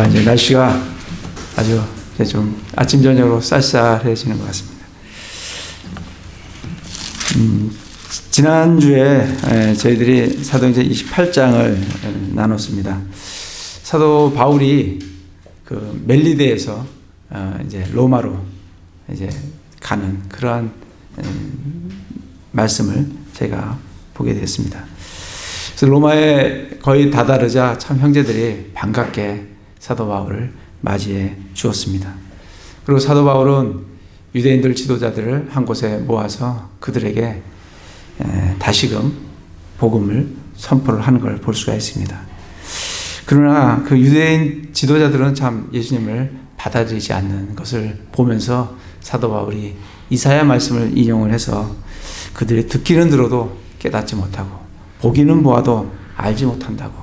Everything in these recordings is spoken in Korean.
이제 날씨가 아주 이제 좀 아침 저녁으로 쌀쌀해지는 것 같습니다. 지난주에 저희들이 사도행전 28장을 나눴습니다. 사도 바울이 그 멜리데에서 이제 로마로 이제 가는 그러한 말씀을 제가 보게 됐습니다. 그래서 로마에 거의 다다르자 참 형제들이 반갑게 사도 바울을 맞이해 주었습니다. 그리고 사도 바울은 유대인들 지도자들을 한 곳에 모아서 그들에게 다시금 복음을 선포를 하는 걸 볼 수가 있습니다. 그러나 그 유대인 지도자들은 참 예수님을 받아들이지 않는 것을 보면서 사도 바울이 이사야 말씀을 인용을 해서 그들이 듣기는 들어도 깨닫지 못하고 보기는 보아도 알지 못한다고,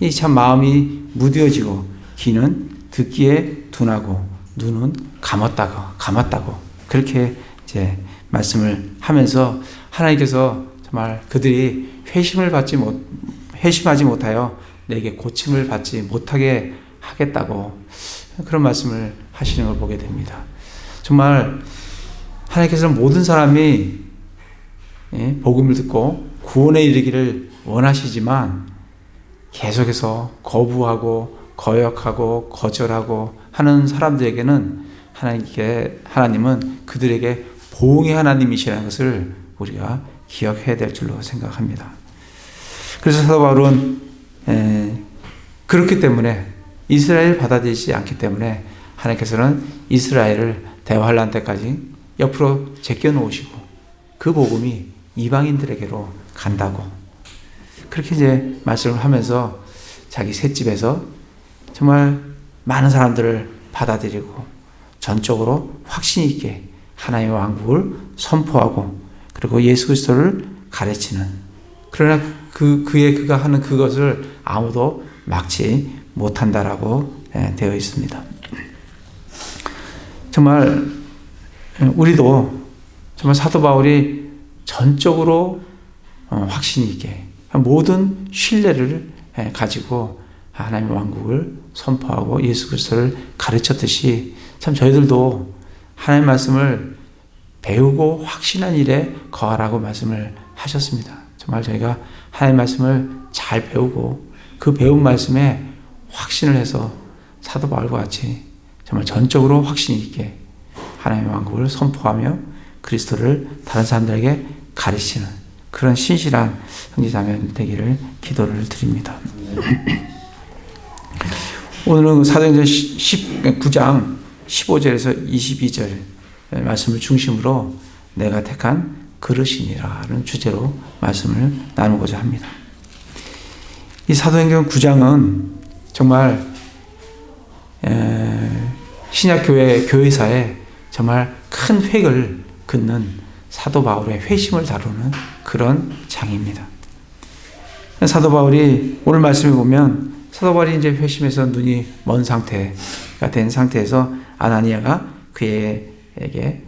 이 참 마음이 무뎌지고 귀는 듣기에 둔하고 눈은 감았다고 그렇게 이제 말씀을 하면서 하나님께서 정말 그들이 회심하지 못하여 내게 고침을 받지 못하게 하겠다고 그런 말씀을 하시는 걸 보게 됩니다. 정말 하나님께서는 모든 사람이 복음을 듣고 구원에 이르기를 원하시지만 계속해서 거부하고 거역하고 거절하고 하는 사람들에게는 하나님은 그들에게 보응의 하나님이시라는 것을 우리가 기억해야 될 줄로 생각합니다. 그래서 사도 바울은 그렇기 때문에 이스라엘을 받아들이지 않기 때문에 하나님께서는 이스라엘을 대환란 때까지 옆으로 제껴놓으시고 그 복음이 이방인들에게로 간다고 그렇게 이제 말씀을 하면서 자기 셋집에서 정말 많은 사람들을 받아들이고 전적으로 확신 있게 하나님의 왕국을 선포하고 그리고 예수 그리스도를 가르치는, 그러나 그가 하는 그것을 아무도 막지 못한다라고 되어 있습니다. 정말 우리도 정말 사도 바울이 전적으로 확신 있게 모든 신뢰를 가지고 하나님의 왕국을 선포하고 예수 그리스도를 가르쳤듯이 참 저희들도 하나님의 말씀을 배우고 확신한 일에 거하라고 말씀을 하셨습니다. 정말 저희가 하나님의 말씀을 잘 배우고 그 배운 말씀에 확신을 해서 사도 바울과 같이 정말 전적으로 확신 있게 하나님의 왕국을 선포하며 그리스도를 다른 사람들에게 가르치는 그런 신실한 형제자매 되기를 기도를 드립니다. 오늘은 사도행전 19장 15절에서 22절 말씀을 중심으로 내가 택한 그릇이니라는 주제로 말씀을 나누고자 합니다. 이 사도행전 9장은 정말 신약교회 교회사에 정말 큰 획을 긋는 사도 바울의 회심을 다루는 그런 장입니다. 사도 바울이 오늘 말씀에 보면 사도 바울이 이제 회심해서 눈이 먼 상태가 된 상태에서 아나니아가 그에게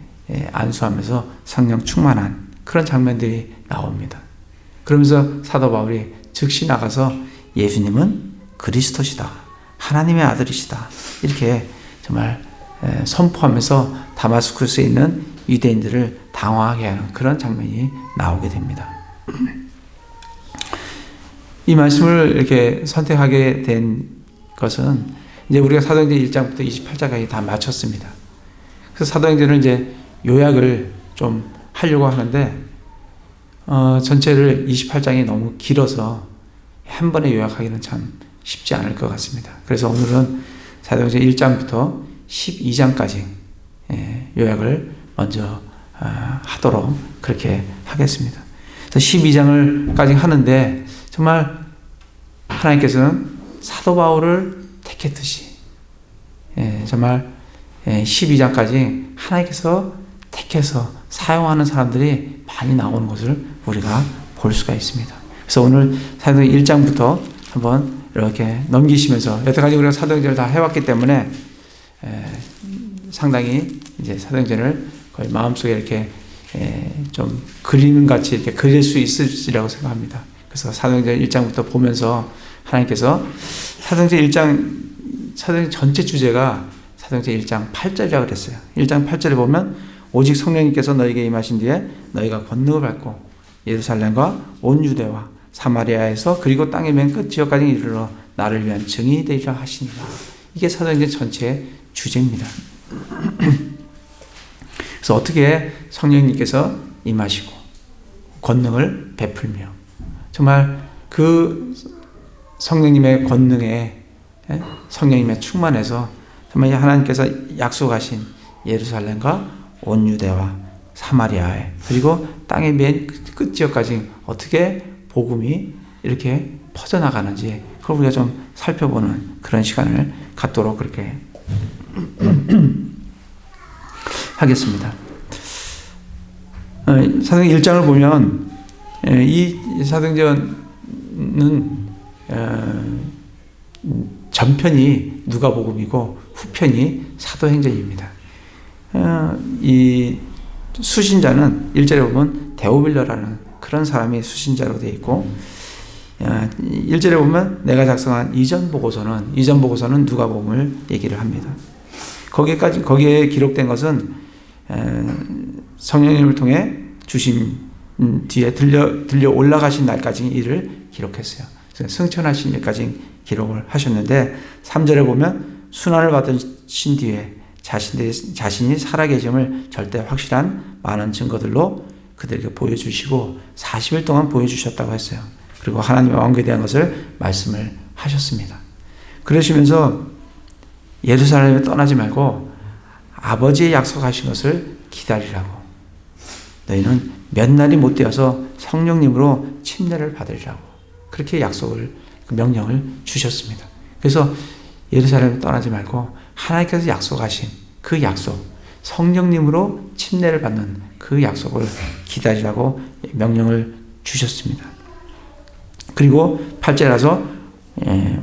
안수하면서 성령 충만한 그런 장면들이 나옵니다. 그러면서 사도 바울이 즉시 나가서 예수님은 그리스도시다, 하나님의 아들이시다, 이렇게 정말 선포하면서 다마스쿠스에 있는 유대인들을 당황하게 하는 그런 장면이 나오게 됩니다. 이 말씀을 이렇게 선택하게 된 것은 이제 우리가 사도행전 1장부터 28장까지 다 마쳤습니다. 그래서 사도행전을 이제 요약을 좀 하려고 하는데 전체를 28장이 너무 길어서 한 번에 요약하기는 참 쉽지 않을 것 같습니다. 그래서 오늘은 사도행전 1장부터 12장까지 요약을 먼저 하도록 그렇게 하겠습니다. 그래서 12장을까지 하는데 정말 하나님께서는 사도 바울을 택했듯이 정말 12장까지 하나님께서 택해서 사용하는 사람들이 많이 나오는 것을 우리가 볼 수가 있습니다. 그래서 오늘 사도행전 1장부터 한번 이렇게 넘기시면서 여태까지 우리가 사도행전을 다 해왔기 때문에 상당히 이제 사도행전을 거의 마음속에 이렇게 좀 그림 같이 이렇게 그릴 수 있으리라고 생각합니다. 그래서 사도행전 1장부터 보면서 하나님께서 사도행전 1장 사도행전 전체 주제가 사도행전 1장 8절이라고 그랬어요. 1장 8절에 보면 오직 성령님께서 너에게 임하신 뒤에 너희가 권능을 받고 예루살렘과 온 유대와 사마리아에서 그리고 땅의 맨 끝 지역까지 이르러 나를 위한 증인이 되리라 하시니라. 이게 사도행전 전체의 주제입니다. 그래서 어떻게 성령님께서 임하시고 권능을 베풀며 정말 그 성령님의 권능에 성령님의 충만해서 정말 하나님께서 약속하신 예루살렘과 온 유대와 사마리아에 그리고 땅의 맨 끝 지역까지 어떻게 복음이 이렇게 퍼져나가는지 그걸 우리가 좀 살펴보는 그런 시간을 갖도록 그렇게 하겠습니다. 사도행전 1장을 보면 이 사도행전은 전편이 누가복음이고 후편이 사도행전입니다. 이 수신자는 1절에 보면 데오빌러라는 그런 사람이 수신자로 되어 있고 1절에 보면 내가 작성한 이전 보고서는 누가복음을 얘기를 합니다. 거기에 기록된 것은 성령님을 통해 주신 뒤에 들려 올라가신 날까지 일을 기록했어요. 승천하신 일까지 기록을 하셨는데 3절에 보면 순환을 받으신 뒤에 자신이 살아계심을 절대 확실한 많은 증거들로 그들에게 보여주시고 40일 동안 보여주셨다고 했어요. 그리고 하나님의 왕국에 대한 것을 말씀을 하셨습니다. 그러시면서 예루살렘에 떠나지 말고 아버지의 약속하신 것을 기다리라고. 너희는 몇 날이 못 되어서 성령님으로 침례를 받으리라고. 그렇게 명령을 주셨습니다. 그래서 예루살렘에 떠나지 말고 하나님께서 약속하신 그 약속, 성령님으로 침례를 받는 그 약속을 기다리라고 명령을 주셨습니다. 그리고 8절에서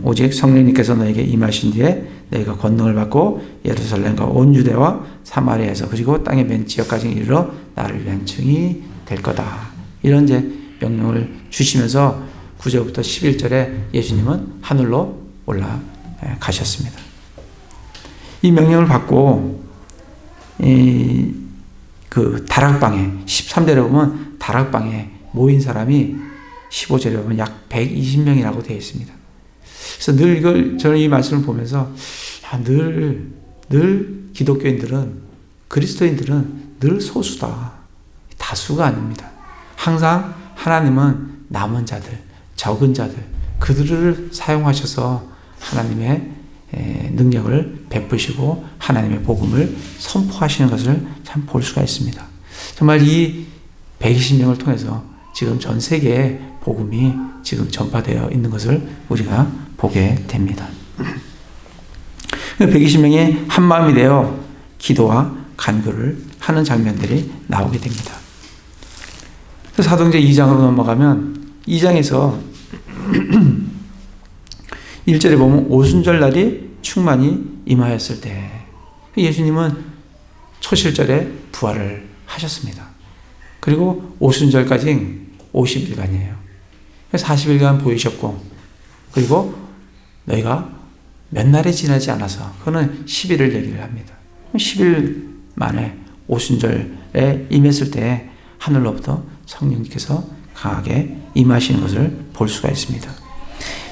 오직 성령님께서 너에게 임하신 뒤에 너희가 권능을 받고 예루살렘과 온 유대와 사마리아에서 그리고 땅의 맨 지역까지 이르러 나를 위한 증인이 될 거다. 이런 이제 명령을 주시면서 9절부터 11절에 예수님은 하늘로 올라가셨습니다. 이 명령을 받고 그 다락방에 13절에 보면 다락방에 모인 사람이 15절에 보면 약 120명이라고 되어 있습니다. 그래서 저는 이 말씀을 보면서 늘 기독교인들은 그리스도인들은 늘 소수다. 다수가 아닙니다. 항상 하나님은 남은 자들, 적은 자들 그들을 사용하셔서 하나님의 능력을 베푸시고 하나님의 복음을 선포하시는 것을 참 볼 수가 있습니다. 정말 이 120명을 통해서 지금 전 세계에 복음이 지금 전파되어 있는 것을 우리가 보게 됩니다. 120명이 한 마음이 되어 기도와 간구를 하는 장면들이 나오게 됩니다. 사도행전 2장으로 넘어가면 2장에서 1절에 보면 오순절 날이 충만히 임하였을 때 예수님은 초실절에 부활을 하셨습니다. 그리고 오순절까지 50일간이에요. 40일간 보이셨고 그리고 너희가 몇 날이 지나지 않아서 그거는 10일을 얘기를 합니다. 10일 만에 오순절에 임했을 때 하늘로부터 성령님께서 강하게 임하시는 것을 볼 수가 있습니다.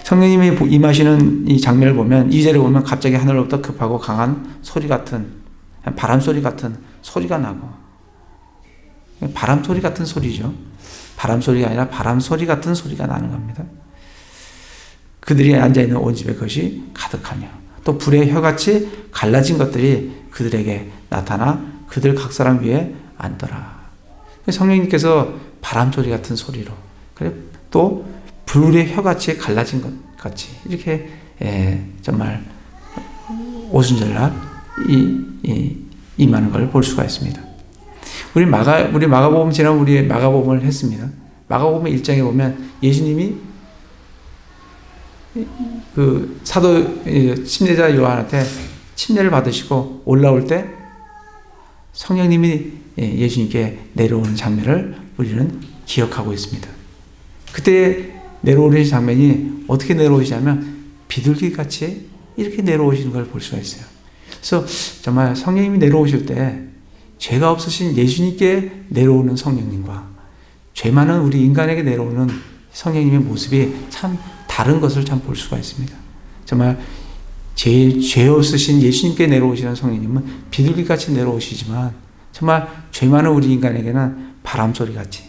성령님이 임하시는 이 장면을 보면 2절에 보면 갑자기 하늘로부터 급하고 강한 소리 같은 바람 소리 같은 소리가 나고 바람 소리 같은 소리죠. 바람 소리가 아니라 바람 소리 같은 소리가 나는 겁니다. 그들이 앉아있는 온 집에 그것이 가득하며 또 불의 혀같이 갈라진 것들이 그들에게 나타나 그들 각 사람 위에 앉더라. 성령님께서 바람 소리 같은 소리로 또 불의 혀같이 갈라진 것 같이 이렇게 정말 오순절날 임하는 걸 볼 수가 있습니다. 우리 마가복음 지난 우리 마가복음을 했습니다. 마가복음 1장에 보면 예수님이 그 사도 침례자 요한한테 침례를 받으시고 올라올 때 성령님이 예수님께 내려오는 장면을 우리는 기억하고 있습니다. 그때 내려오는 장면이 어떻게 내려오시냐면 비둘기같이 이렇게 내려오시는 걸 볼 수가 있어요. 그래서 정말 성령님이 내려오실 때 죄가 없으신 예수님께 내려오는 성령님과 죄 많은 우리 인간에게 내려오는 성령님의 모습이 참 다른 것을 참 볼 수가 있습니다. 정말 죄 없으신 예수님께 내려오시는 성령님은 비둘기같이 내려오시지만 정말 죄 많은 우리 인간에게는 바람소리같이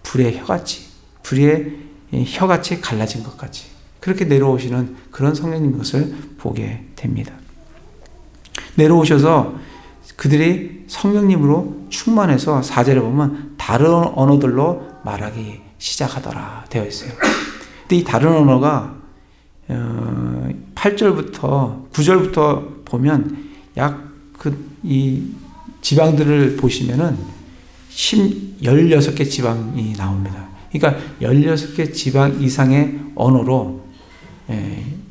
불의 혀같이 갈라진 것 같이 그렇게 내려오시는 그런 성령님 것을 보게 됩니다. 내려오셔서 그들이 성령님으로 충만해서 4절에 보면 다른 언어들로 말하기 시작하더라 되어 있어요. 근데 이 다른 언어가 8절부터 9절부터 보면 이 지방들을 보시면은 16개 지방이 나옵니다. 그러니까 16개 지방 이상의 언어로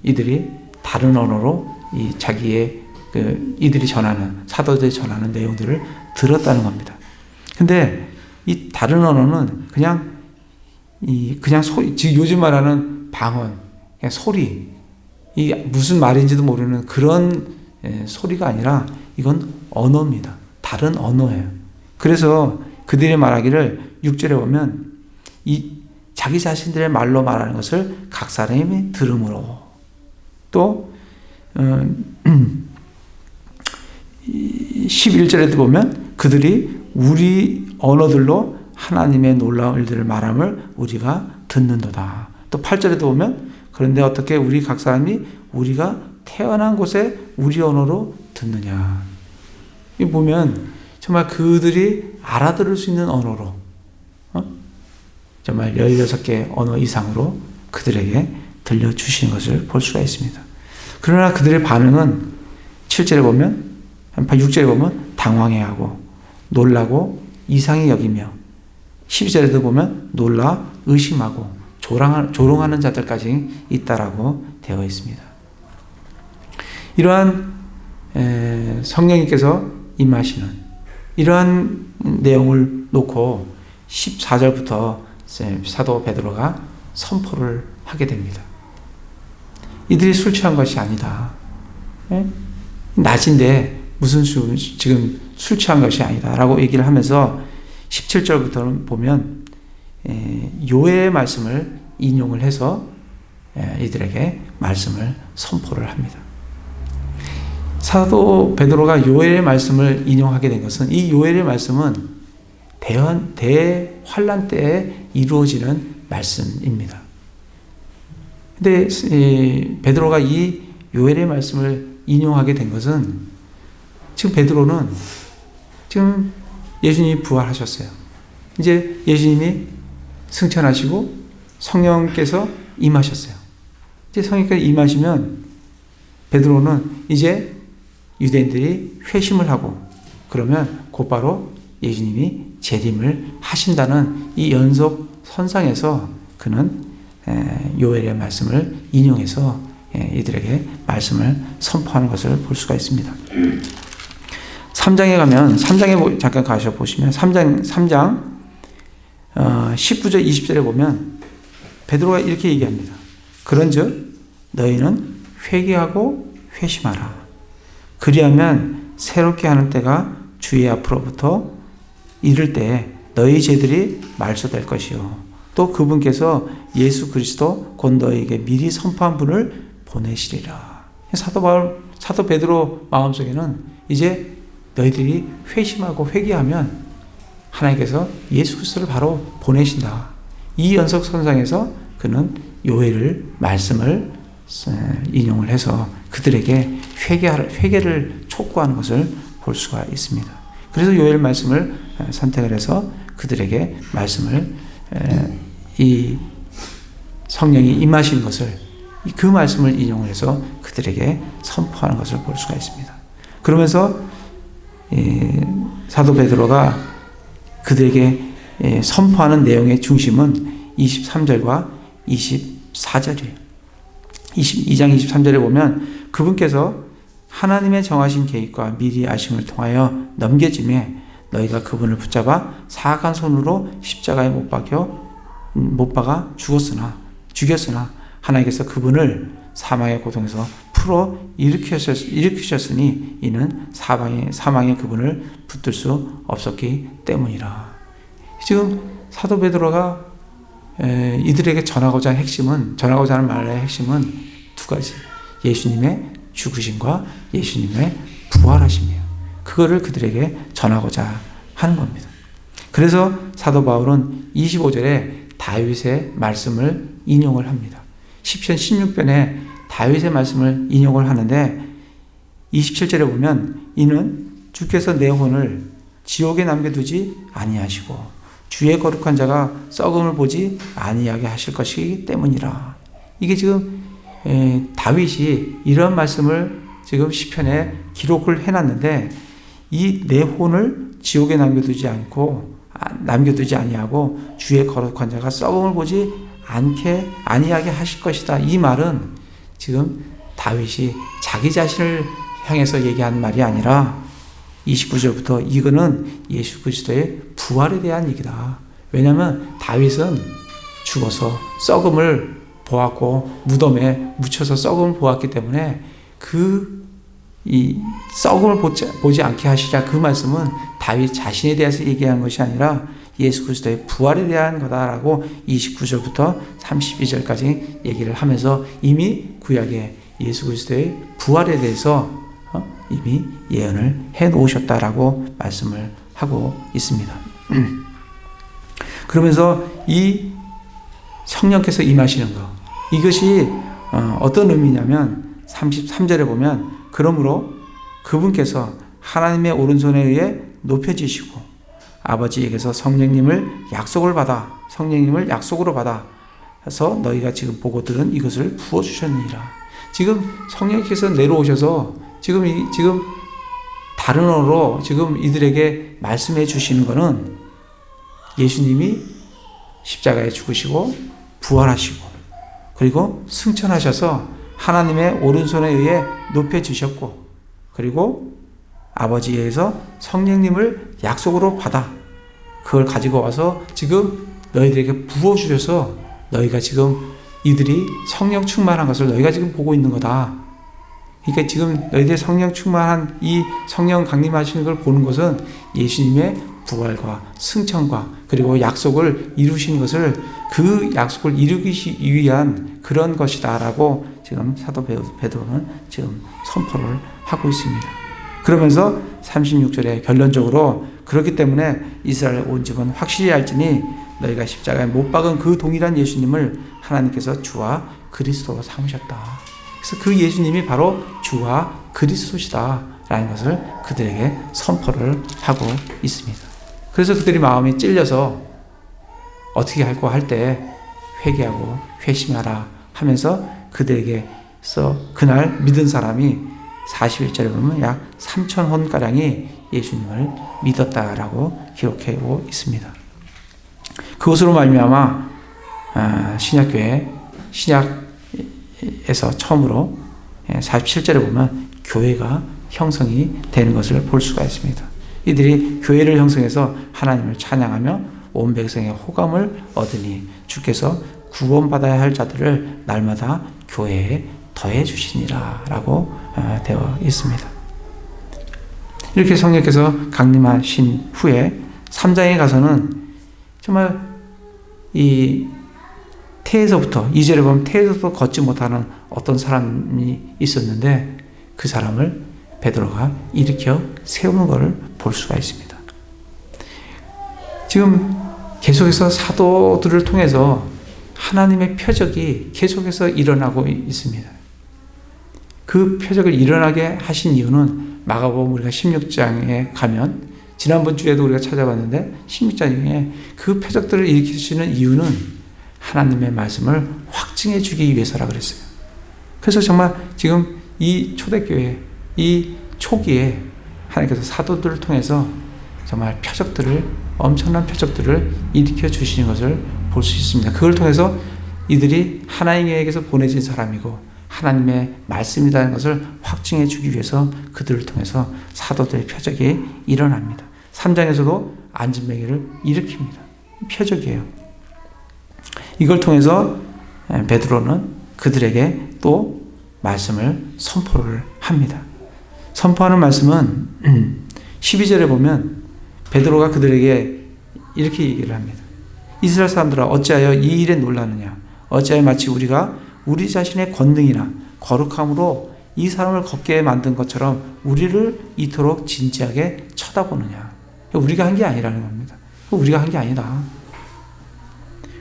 이들이 다른 언어로 자기의 이들이 전하는 사도들이 전하는 내용들을 들었다는 겁니다. 근데 이 다른 언어는 그냥 소리, 지금 요즘 말하는 방언, 그냥 소리, 이 무슨 말인지도 모르는 그런 소리가 아니라 이건 언어입니다. 다른 언어예요. 그래서 그들이 말하기를 6절에 보면 자기 자신들의 말로 말하는 것을 각 사람이 들음으로 또 11절에도 보면 그들이 우리 언어들로 하나님의 놀라운 일들을 말함을 우리가 듣는도다. 또 8절에도 보면 그런데 어떻게 우리 각 사람이 우리가 태어난 곳에 우리 언어로 듣느냐. 이 보면 정말 그들이 알아들을 수 있는 언어로 정말 16개 언어 이상으로 그들에게 들려주시는 것을 볼 수가 있습니다. 그러나 그들의 반응은 7절에 보면 6절에 보면 당황해하고 놀라고 이상히 여기며 12절에도 보면 놀라 의심하고 조롱하는 자들까지 있다라고 되어 있습니다. 이러한 성령님께서 임하시는 이러한 내용을 놓고 14절부터 사도 베드로가 선포를 하게 됩니다. 이들이 술 취한 것이 아니다. 낮인데 무슨 지금 술 취한 것이 아니다 라고 얘기를 하면서 17절부터는 보면 요의 말씀을 인용을 해서 이들에게 말씀을 선포를 합니다. 사도 베드로가 요엘의 말씀을 인용하게 된 것은 이 요엘의 말씀은 대환란 때에 이루어지는 말씀입니다. 근데 베드로가 이 요엘의 말씀을 인용하게 된 것은 지금 베드로는 지금 예수님이 부활하셨어요. 이제 예수님이 승천하시고 성령께서 임하셨어요. 이제 성령께서 임하시면 베드로는 이제 유대인들이 회심을 하고 그러면 곧바로 예수님이 재림을 하신다는 이 연속 선상에서 그는 요엘의 말씀을 인용해서 이들에게 말씀을 선포하는 것을 볼 수가 있습니다. 3장에 가면 3장에 잠깐 가셔 보시면 3장 19절 20절에 보면 베드로가 이렇게 얘기합니다. 그런즉 너희는 회개하고 회심하라. 그리하면 새롭게 하는 때가 주의 앞으로부터 이를 때에 너희 죄들이 말소될 것이요 또 그분께서 예수 그리스도 곧 너희에게 미리 선포한 분을 보내시리라. 사도 베드로 마음속에는 이제 너희들이 회심하고 회개하면 하나님께서 예수 그리스도를 바로 보내신다. 이 연속선상에서 그는 요엘을 말씀을 인용을 해서 그들에게 회개를 촉구하는 것을 볼 수가 있습니다. 그래서 요엘 말씀을 선택을 해서 그들에게 말씀을 이 성령이 임하신 것을 그 말씀을 인용을 해서 그들에게 선포하는 것을 볼 수가 있습니다. 그러면서 사도 베드로가 그들에게 선포하는 내용의 중심은 23절과 24절이에요. 22장 23절에 보면 그분께서 하나님의 정하신 계획과 미리 아심을 통하여 넘겨짐에 너희가 그분을 붙잡아 사악한 손으로 십자가에 못 박아 죽었으나 죽였으나 하나님께서 그분을 사망의 고통에서 풀어 일으키셨으니 이는 사망의 그분을 붙들 수 없었기 때문이라. 지금 사도 베드로가 이들에게 전하고자 하는 말의 핵심은 두 가지. 예수님의 죽으심과 예수님의 부활하심이에요. 그거를 그들에게 전하고자 하는 겁니다. 그래서 사도 바울은 25절에 다윗의 말씀을 인용을 합니다. 시편 16편에 다윗의 말씀을 인용을 하는데 27절에 보면 이는 주께서 내 혼을 지옥에 남겨두지 아니하시고 주의 거룩한 자가 썩음을 보지 아니하게 하실 것이기 때문이라. 이게 지금 다윗이 이런 말씀을 지금 시편에 기록을 해놨는데 이 내 혼을 지옥에 남겨두지 아니하고 주의 거룩한 자가 썩음을 보지 아니하게 하실 것이다. 이 말은 지금 다윗이 자기 자신을 향해서 얘기한 말이 아니라 29절부터 이거는 예수 그리스도의 부활에 대한 얘기다. 왜냐하면 다윗은 죽어서 썩음을 보았고 무덤에 묻혀서 썩음을 보았기 때문에 이 썩음을 보지 않게 하시자 그 말씀은 다윗 자신에 대해서 얘기한 것이 아니라 예수 그리스도의 부활에 대한 거다라고 29절부터 32절까지 얘기를 하면서 이미 구약에 예수 그리스도의 부활에 대해서 이미 예언을 해 놓으셨다라고 말씀을 하고 있습니다. 그러면서 이 성령께서 임하시는 것, 이것이 어떤 의미냐면 33절에 보면 그러므로 그분께서 하나님의 오른손에 의해 높여지시고 아버지에게서 성령님을 약속으로 받아서 너희가 지금 보고 들은 이것을 부어주셨느니라. 지금 성령께서 내려오셔서 지금 다른 언어로 지금 이들에게 말씀해 주시는 것은 예수님이 십자가에 죽으시고 부활하시고 그리고 승천하셔서 하나님의 오른손에 의해 높여주셨고 그리고 아버지에게서 성령님을 약속으로 받아 그걸 가지고 와서 지금 너희들에게 부어주셔서 너희가 지금 이들이 성령 충만한 것을 너희가 지금 보고 있는 거다. 그러니까 지금 너희들이 성령 충만한 이 성령 강림하시는 걸 보는 것은 예수님의 부활과 승천과 그리고 약속을 이루신 것을 그 약속을 이루기 위한 그런 것이다라고 지금 사도 베드로는 지금 선포를 하고 있습니다. 그러면서 36절에 결론적으로 그렇기 때문에 이스라엘 온 집은 확실히 알지니 너희가 십자가에 못 박은 그 동일한 예수님을 하나님께서 주와 그리스도로 삼으셨다. 그래서 그 예수님이 바로 주와 그리스도시다 라는 것을 그들에게 선포를 하고 있습니다. 그래서 그들이 마음이 찔려서 어떻게 할까 할 때 회개하고 회심하라 하면서 그들에게서 그날 믿은 사람이 41절에 보면 약 3,000혼가량이 예수님을 믿었다라고 기록하고 있습니다. 그것으로 말미암아 신약에서 처음으로 47절에 보면 교회가 형성이 되는 것을 볼 수가 있습니다. 이들이 교회를 형성해서 하나님을 찬양하며 온 백성의 호감을 얻으니 주께서 구원받아야 할 자들을 날마다 교회에 더해 주시니라 라고 되어 있습니다. 이렇게 성령께서 강림하신 후에 3장에 가서는 정말 이 태에서부터 2절에 보면 태에서부터 걷지 못하는 어떤 사람이 있었는데 그 사람을 베드로가 일으켜 세우는 것을 볼 수가 있습니다. 지금 계속해서 사도들을 통해서 하나님의 표적이 계속해서 일어나고 있습니다. 그 표적을 일어나게 하신 이유는 마가복음 우리가 16장에 가면 지난번 주에도 우리가 찾아봤는데 16장에 그 표적들을 일으키시는 이유는 하나님의 말씀을 확증해 주기 위해서라 그랬어요. 그래서 정말 지금 이 초대교회 이 초기에 하나님께서 사도들을 통해서 정말 엄청난 표적들을 일으켜 주시는 것을 볼 수 있습니다. 그걸 통해서 이들이 하나님에게서 보내진 사람이고 하나님의 말씀이라는 것을 확증해 주기 위해서 그들을 통해서 사도들의 표적이 일어납니다. 3장에서도 안진뱅이를 일으킵니다. 표적이에요. 이걸 통해서 베드로는 그들에게 또 말씀을 선포를 합니다. 선포하는 말씀은 12절에 보면 베드로가 그들에게 이렇게 얘기를 합니다. 이스라엘 사람들아 어찌하여 이 일에 놀라느냐? 어찌하여 마치 우리가 우리 자신의 권능이나 거룩함으로 이 사람을 걷게 만든 것처럼 우리를 이토록 진지하게 쳐다보느냐? 우리가 한 게 아니라는 겁니다. 우리가 한 게 아니다.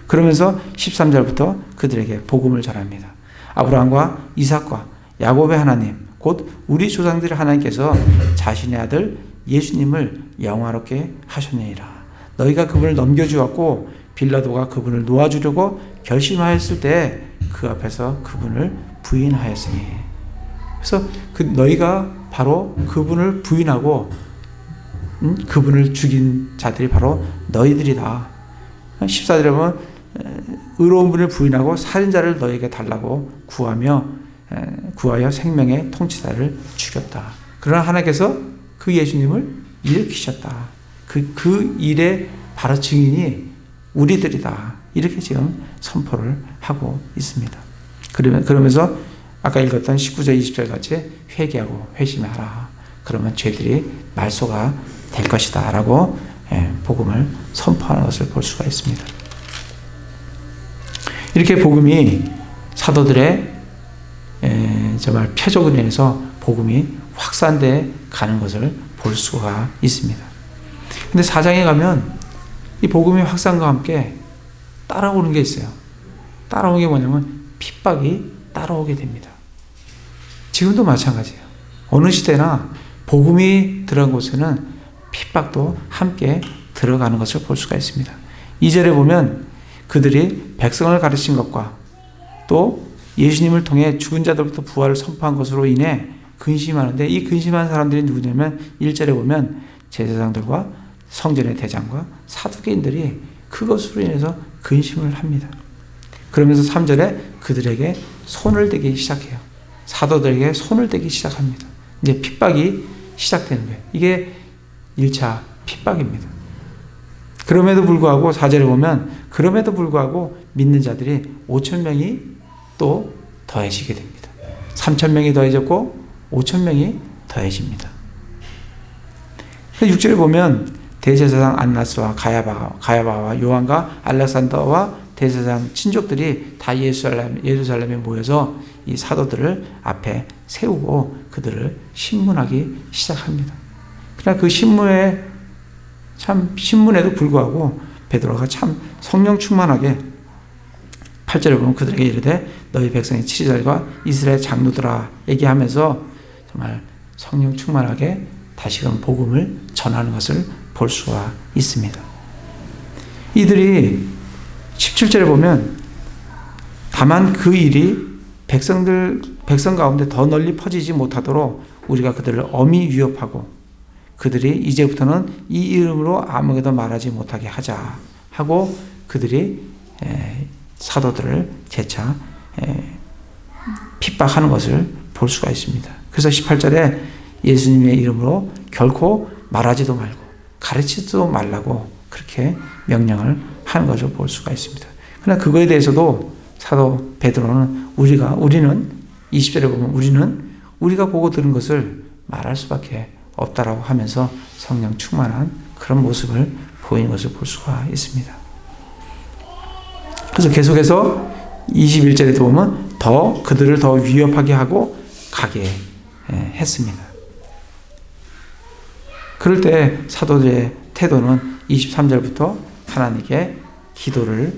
그러면서 13절부터 그들에게 복음을 전합니다. 아브라함과 이삭과 야곱의 하나님 곧 우리 조상들의 하나님께서 자신의 아들 예수님을 영화롭게 하셨느니라. 너희가 그분을 넘겨주었고 빌라도가 그분을 놓아주려고 결심하였을 때 그 앞에서 그분을 부인하였으니. 그래서 너희가 바로 그분을 부인하고 그분을 죽인 자들이 바로 너희들이다. 14절에 보면 의로운 분을 부인하고 살인자를 너희에게 달라고 구하여 생명의 통치자를 죽였다. 그러나 하나님께서 그 예수님을 일으키셨다. 그 일의 바로 증인이 우리들이다. 이렇게 지금 선포를 하고 있습니다. 그러면서 아까 읽었던 19절 20절 같이 회개하고 회심하라. 그러면 죄들이 말소가 될 것이다 라고 복음을 선포하는 것을 볼 수가 있습니다. 이렇게 복음이 사도들의 정말 표적으로 인해서 복음이 확산돼 가는 것을 볼 수가 있습니다. 근데 4장에 가면 이 복음의 확산과 함께 따라오는 게 있어요. 따라오는 게 뭐냐면 핍박이 따라오게 됩니다. 지금도 마찬가지예요. 어느 시대나 복음이 들어간 곳에는 핍박도 함께 들어가는 것을 볼 수가 있습니다. 2절에 보면 그들이 백성을 가르친 것과 또 예수님을 통해 죽은 자들부터 부활을 선포한 것으로 인해 근심하는데 이 근심한 사람들이 누구냐면 1절에 보면 제사장들과 성전의 대장과 사두개인들이 그것으로 인해서 근심을 합니다. 그러면서 3절에 그들에게 손을 대기 시작해요. 사도들에게 손을 대기 시작합니다. 이제 핍박이 시작되는 거예요. 이게 1차 핍박입니다. 그럼에도 불구하고 4절에 보면 그럼에도 불구하고 믿는 자들이 5,000명이 또 더해지게 됩니다. 3,000명이 더해졌고 5,000명이 더해집니다. 6절에 보면 대제사장 안나스와 가야바와 요한과 알렉산더와 대제사장 친족들이 다 예루살렘에 모여서 이 사도들을 앞에 세우고 그들을 신문하기 시작합니다. 그러나 그 신문에도 불구하고 베드로가 참 성령 충만하게 8절에 보면 그들에게 이르되 너희 백성의 치리자들과 이스라엘 장로들아 얘기하면서 정말 성령 충만하게 다시금 복음을 전하는 것을 볼 수가 있습니다. 이들이 17절에 보면 다만 그 일이 백성 가운데 더 널리 퍼지지 못하도록 우리가 그들을 엄히 위협하고 그들이 이제부터는 이 이름으로 아무에게도 말하지 못하게 하자 하고 그들이 사도들을 재차 핍박하는 것을 볼 수가 있습니다. 그래서 18절에 예수님의 이름으로 결코 말하지도 말고 가르치지도 말라고 그렇게 명령을 하는 것을 볼 수가 있습니다. 그러나 그거에 대해서도 사도 베드로는 우리는 20절에 보면 우리가 보고 들은 것을 말할 수밖에 없다라고 하면서 성령 충만한 그런 모습을 보이는 것을 볼 수가 있습니다. 그래서 계속해서 21절에도 보면 그들을 더 위협하게 하고 가게 했습니다. 그럴 때 사도들의 태도는 23절부터 하나님께 기도를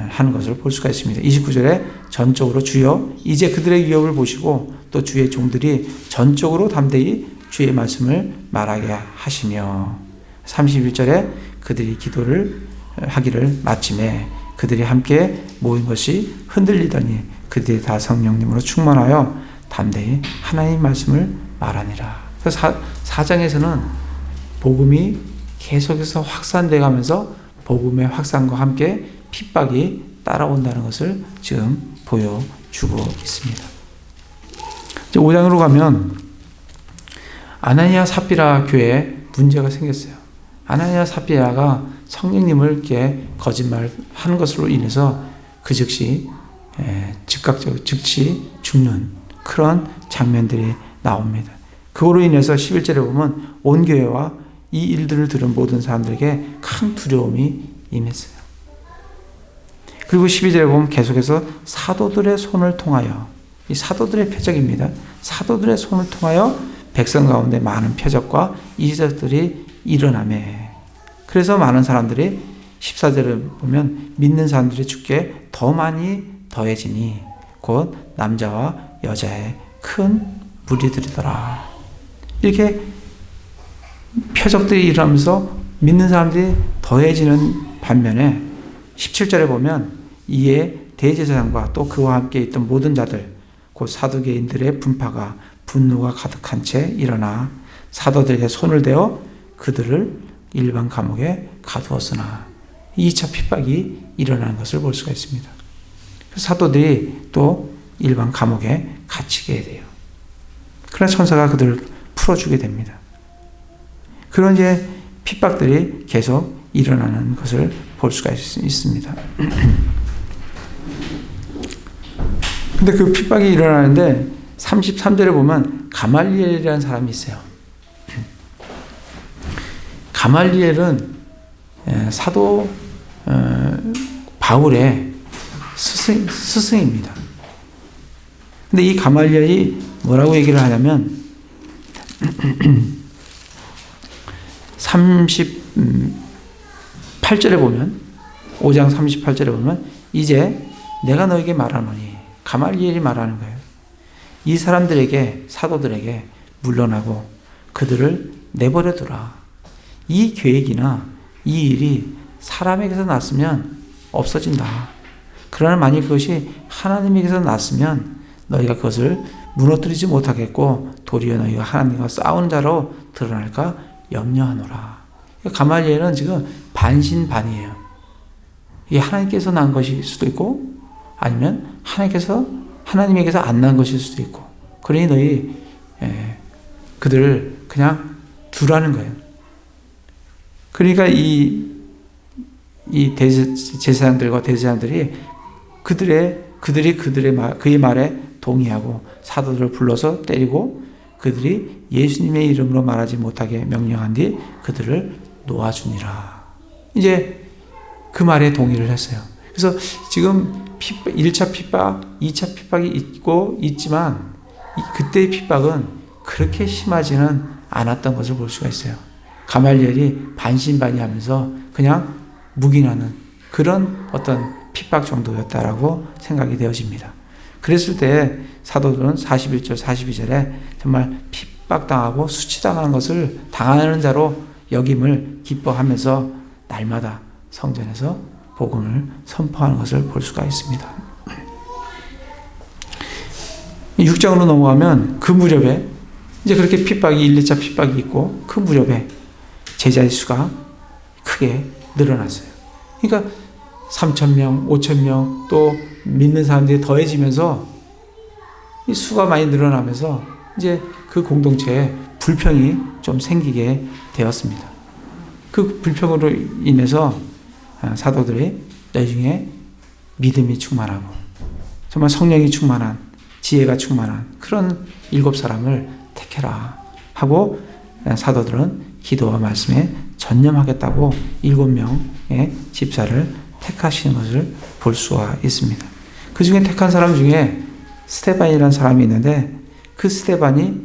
하는 것을 볼 수가 있습니다. 29절에 전적으로 주여 이제 그들의 위협을 보시고 또 주의 종들이 전적으로 담대히 주의 말씀을 말하게 하시며 31절에 그들이 기도를 하기를 마침에 그들이 함께 모인 것이 흔들리더니 그들이 다 성령님으로 충만하여 담대히 하나님 말씀을 말하니라. 그래서 4장에서는 복음이 계속해서 확산돼 가면서 복음의 확산과 함께 핍박이 따라온다는 것을 지금 보여주고 있습니다. 이제 5장으로 가면 아나니아 삽비라 교회에 문제가 생겼어요. 아나니아 삽비라가 성령님을 이렇게 거짓말하는 것으로 인해서 그 즉시 즉시 죽는 그런 장면들이 나옵니다. 그로 인해서 11절에 보면 온 교회와 이 일들을 들은 모든 사람들에게 큰 두려움이 임했어요. 그리고 12절에 보면 계속해서 사도들의 손을 통하여, 이 사도들의 표적입니다. 사도들의 손을 통하여 백성 가운데 많은 표적과 이적들이 일어나매. 그래서 많은 사람들이 14절을 보면 믿는 사람들이 주께 더 많이 더해지니 곧 남자와 여자의 큰 무리들이더라. 이렇게 표적들이 일어나면서 믿는 사람들이 더해지는 반면에 17절에 보면 이에 대제사장과 또 그와 함께 있던 모든 자들 곧 사두개인들의 분파가 분노가 가득한 채 일어나 사도들에게 손을 대어 그들을 일반 감옥에 가두었으나 2차 핍박이 일어나는 것을 볼 수가 있습니다. 사도들이 또 일반 감옥에 갇히게 돼요. 그러나 천사가 그들을 풀어주게 됩니다. 그런 이제 핍박들이 계속 일어나는 것을 볼 수가 있습니다. 근데 그 핍박이 일어나는데 33절에 보면 가말리엘이라는 사람이 있어요. 가말리엘은 사도 바울의 스승입니다. 근데 이 가말리엘이 뭐라고 얘기를 하냐면 38절에 보면 5장 38절에 보면 이제 내가 너에게 말하노니 가말리엘이 말하는 거예요. 이 사람들에게 사도들에게 물러나고 그들을 내버려 두라. 이 계획이나 이 일이 사람에게서 났으면 없어진다. 그러나 만일 그것이 하나님에게서 났으면 너희가 그것을 무너뜨리지 못하겠고 도리어 너희가 하나님과 싸우는 자로 드러날까 염려하노라. 가말리엘은 지금 반신반의예요. 이게 하나님께서 난 것일 수도 있고 아니면 하나님에게서 안 난 것일 수도 있고 그러니 너희 그들을 그냥 두라는 거예요. 그러니까 이 제사장들과 대제사장들이 그의 말에 동의하고 사도들을 불러서 때리고 그들이 예수님의 이름으로 말하지 못하게 명령한 뒤 그들을 놓아주니라. 이제 그 말에 동의를 했어요. 그래서 지금 1차 핍박, 2차 핍박이 있지만 그때의 핍박은 그렇게 심하지는 않았던 것을 볼 수가 있어요. 가말리엘이 반신반의하면서 그냥 묵인하는 그런 어떤 핍박 정도였다라고 생각이 되어집니다. 그랬을 때 사도들은 41절, 42절에 정말 핍박당하고 수치당하는 것을 당하는 자로 여김을 기뻐하면서 날마다 성전에서 복음을 선포하는 것을 볼 수가 있습니다. 6장으로 넘어가면 그 무렵에 이제 그렇게 핍박이 1, 2차 핍박이 있고 그 무렵에 제자의 수가 크게 늘어났어요. 그러니까 3,000명, 5,000명 또 믿는 사람들이 더해지면서 이 수가 많이 늘어나면서 이제 그 공동체에 불평이 좀 생기게 되었습니다. 그 불평으로 인해서 사도들이 너희 중에 믿음이 충만하고 정말 성령이 충만한 지혜가 충만한 그런 7사람을 택해라 하고 사도들은 기도와 말씀에 전념하겠다고 7명의 집사를 택하시는 것을 볼 수가 있습니다. 그 중에 택한 사람 중에 스데반이라는 사람이 있는데 그 스데반이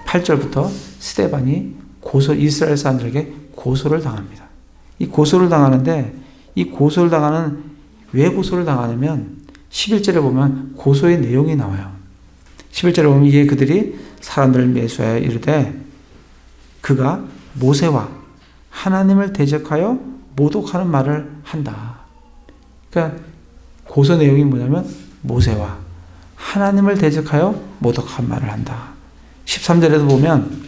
8절부터 스데반이 이스라엘 사람들에게 고소를 당합니다. 이 고소를 당하는데 이 고소를 당하는 왜 고소를 당하냐면 11절에 보면 고소의 내용이 나와요. 11절에 보면 이에 그들이 사람들을 매수하여 이르되 그가 모세와 하나님을 대적하여 모독하는 말을 한다. 그러니까 고소 내용이 뭐냐면 모세와 하나님을 대적하여 모독한 말을 한다. 13절에도 보면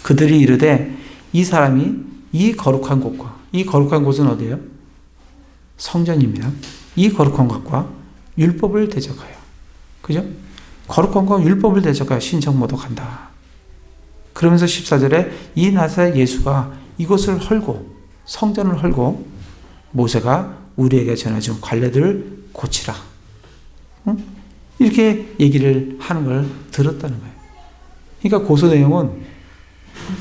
그들이 이르되 이 사람이 이 거룩한 곳과 이 거룩한 곳은 어디예요? 성전입니다. 이 거룩한 곳과 율법을 대적하여 그죠? 거룩한 곳과 율법을 대적하여 신청 모독한다. 그러면서 14절에 이 나사렛 예수가 이곳을 헐고 성전을 헐고 모세가 우리에게 전해준 관례들을 고치라. 응? 이렇게 얘기를 하는 걸 들었다는 거예요. 그러니까 고소 내용은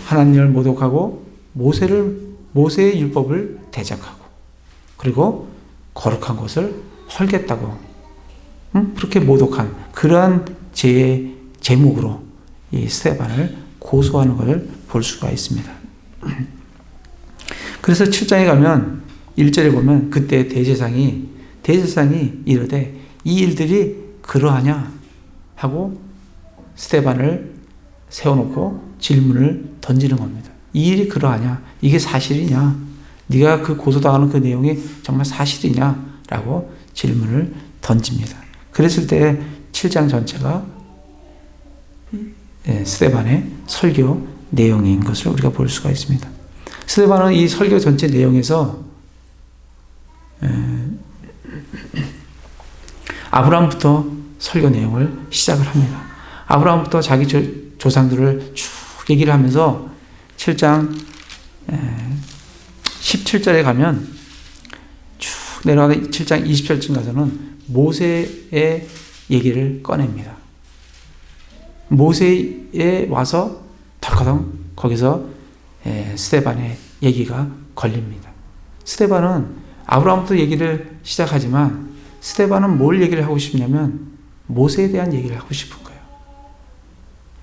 하나님을 모독하고 모세의 율법을 대적하고 그리고 거룩한 것을 헐겠다고 그렇게 모독한 그러한 죄의 제목으로 이 스데반을 고소하는 것을 볼 수가 있습니다. 그래서 7장에 가면 1절에 보면 그때 대제사장이 이르되 이 일들이 그러하냐 하고 스데반을 세워놓고 질문을 던지는 겁니다. 이 일이 그러하냐? 이게 사실이냐? 네가 그 고소당하는 그 내용이 정말 사실이냐? 라고 질문을 던집니다. 그랬을 때 7장 전체가 스데반의 설교 내용인 것을 우리가 볼 수가 있습니다. 스데반은 이 설교 전체 내용에서 아브라함부터 설교 내용을 시작을 합니다. 아브라함부터 자기 조상들을 쭉 얘기를 하면서 7장 17절에 가면 쭉 내려가다 7장 20절쯤 가서는 모세의 얘기를 꺼냅니다. 모세에 와서 덜커덩 거기서 스데반의 얘기가 걸립니다. 스데반은 아브라함부터 얘기를 시작하지만 스데반은 뭘 얘기를 하고 싶냐면 모세에 대한 얘기를 하고 싶은 거예요.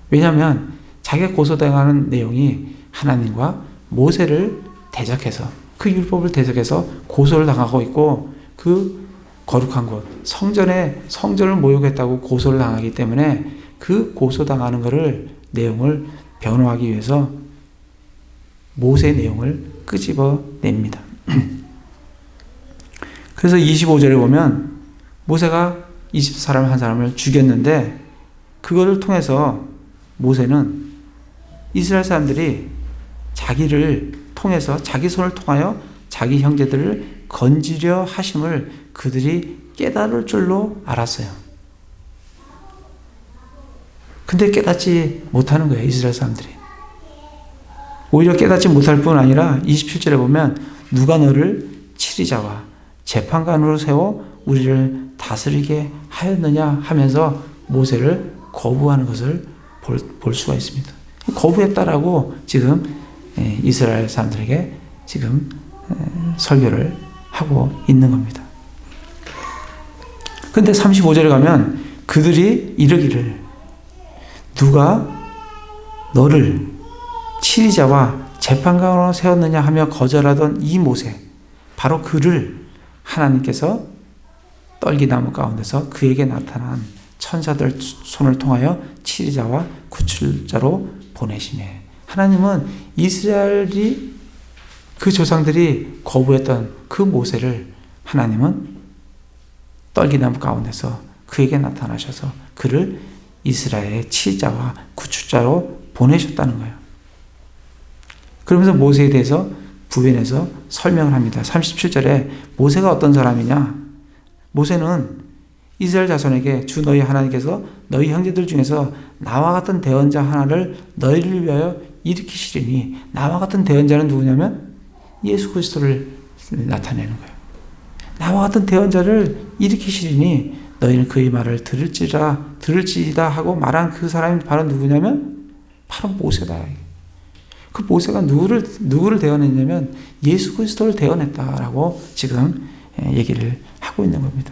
왜냐하면 자기가 고소당하는 내용이 하나님과 모세를 대적해서 그 율법을 대적해서 고소를 당하고 있고 그 거룩한 곳 성전을 모욕했다고 고소를 당하기 때문에 그 고소당하는 것을 내용을 변호하기 위해서 모세의 내용을 끄집어냅니다. 그래서 25절에 보면 모세가 20사람 한 사람을 죽였는데 그거를 통해서 모세는 이스라엘 사람들이 자기를 통해서 자기 손을 통하여 자기 형제들을 건지려 하심을 그들이 깨달을 줄로 알았어요. 근데 깨닫지 못하는 거예요, 이스라엘 사람들이. 오히려 깨닫지 못할 뿐 아니라 27절에 보면 누가 너를 치리자와 재판관으로 세워 우리를 다스리게 하였느냐 하면서 모세를 거부하는 것을 볼 수가 있습니다. 거부했다라고 지금 이스라엘 사람들에게 지금 설교를 하고 있는 겁니다. 근데 35절에 가면 그들이 이르기를 누가 너를 치리자와 재판관으로 세웠느냐 하며 거절하던 이 모세 바로 그를 하나님께서 떨기나무 가운데서 그에게 나타난 천사들 손을 통하여 치리자와 구출자로 보내시네. 하나님은 이스라엘이 그 조상들이 거부했던 그 모세를 하나님은 떨기나무 가운데서 그에게 나타나셔서 그를 이스라엘의 치리자와 구출자로 보내셨다는 거예요. 그러면서 모세에 대해서 부변해서 설명을 합니다. 37절에 모세가 어떤 사람이냐? 모세는 이스라엘 자손에게 주 너희 하나님께서 너희 형제들 중에서 나와 같은 대언자 하나를 너희를 위하여 일으키시리니 나와 같은 대언자는 누구냐면 예수 그리스도를 나타내는 거예요. 나와 같은 대언자를 일으키시리니 너희는 그의 말을 들을지이다 하고 말한 그 사람이 바로 누구냐면 바로 모세다. 그 모세가 누구를 대언했냐면 예수 그리스도를 대언했다라고 지금 얘기를 하고 있는 겁니다.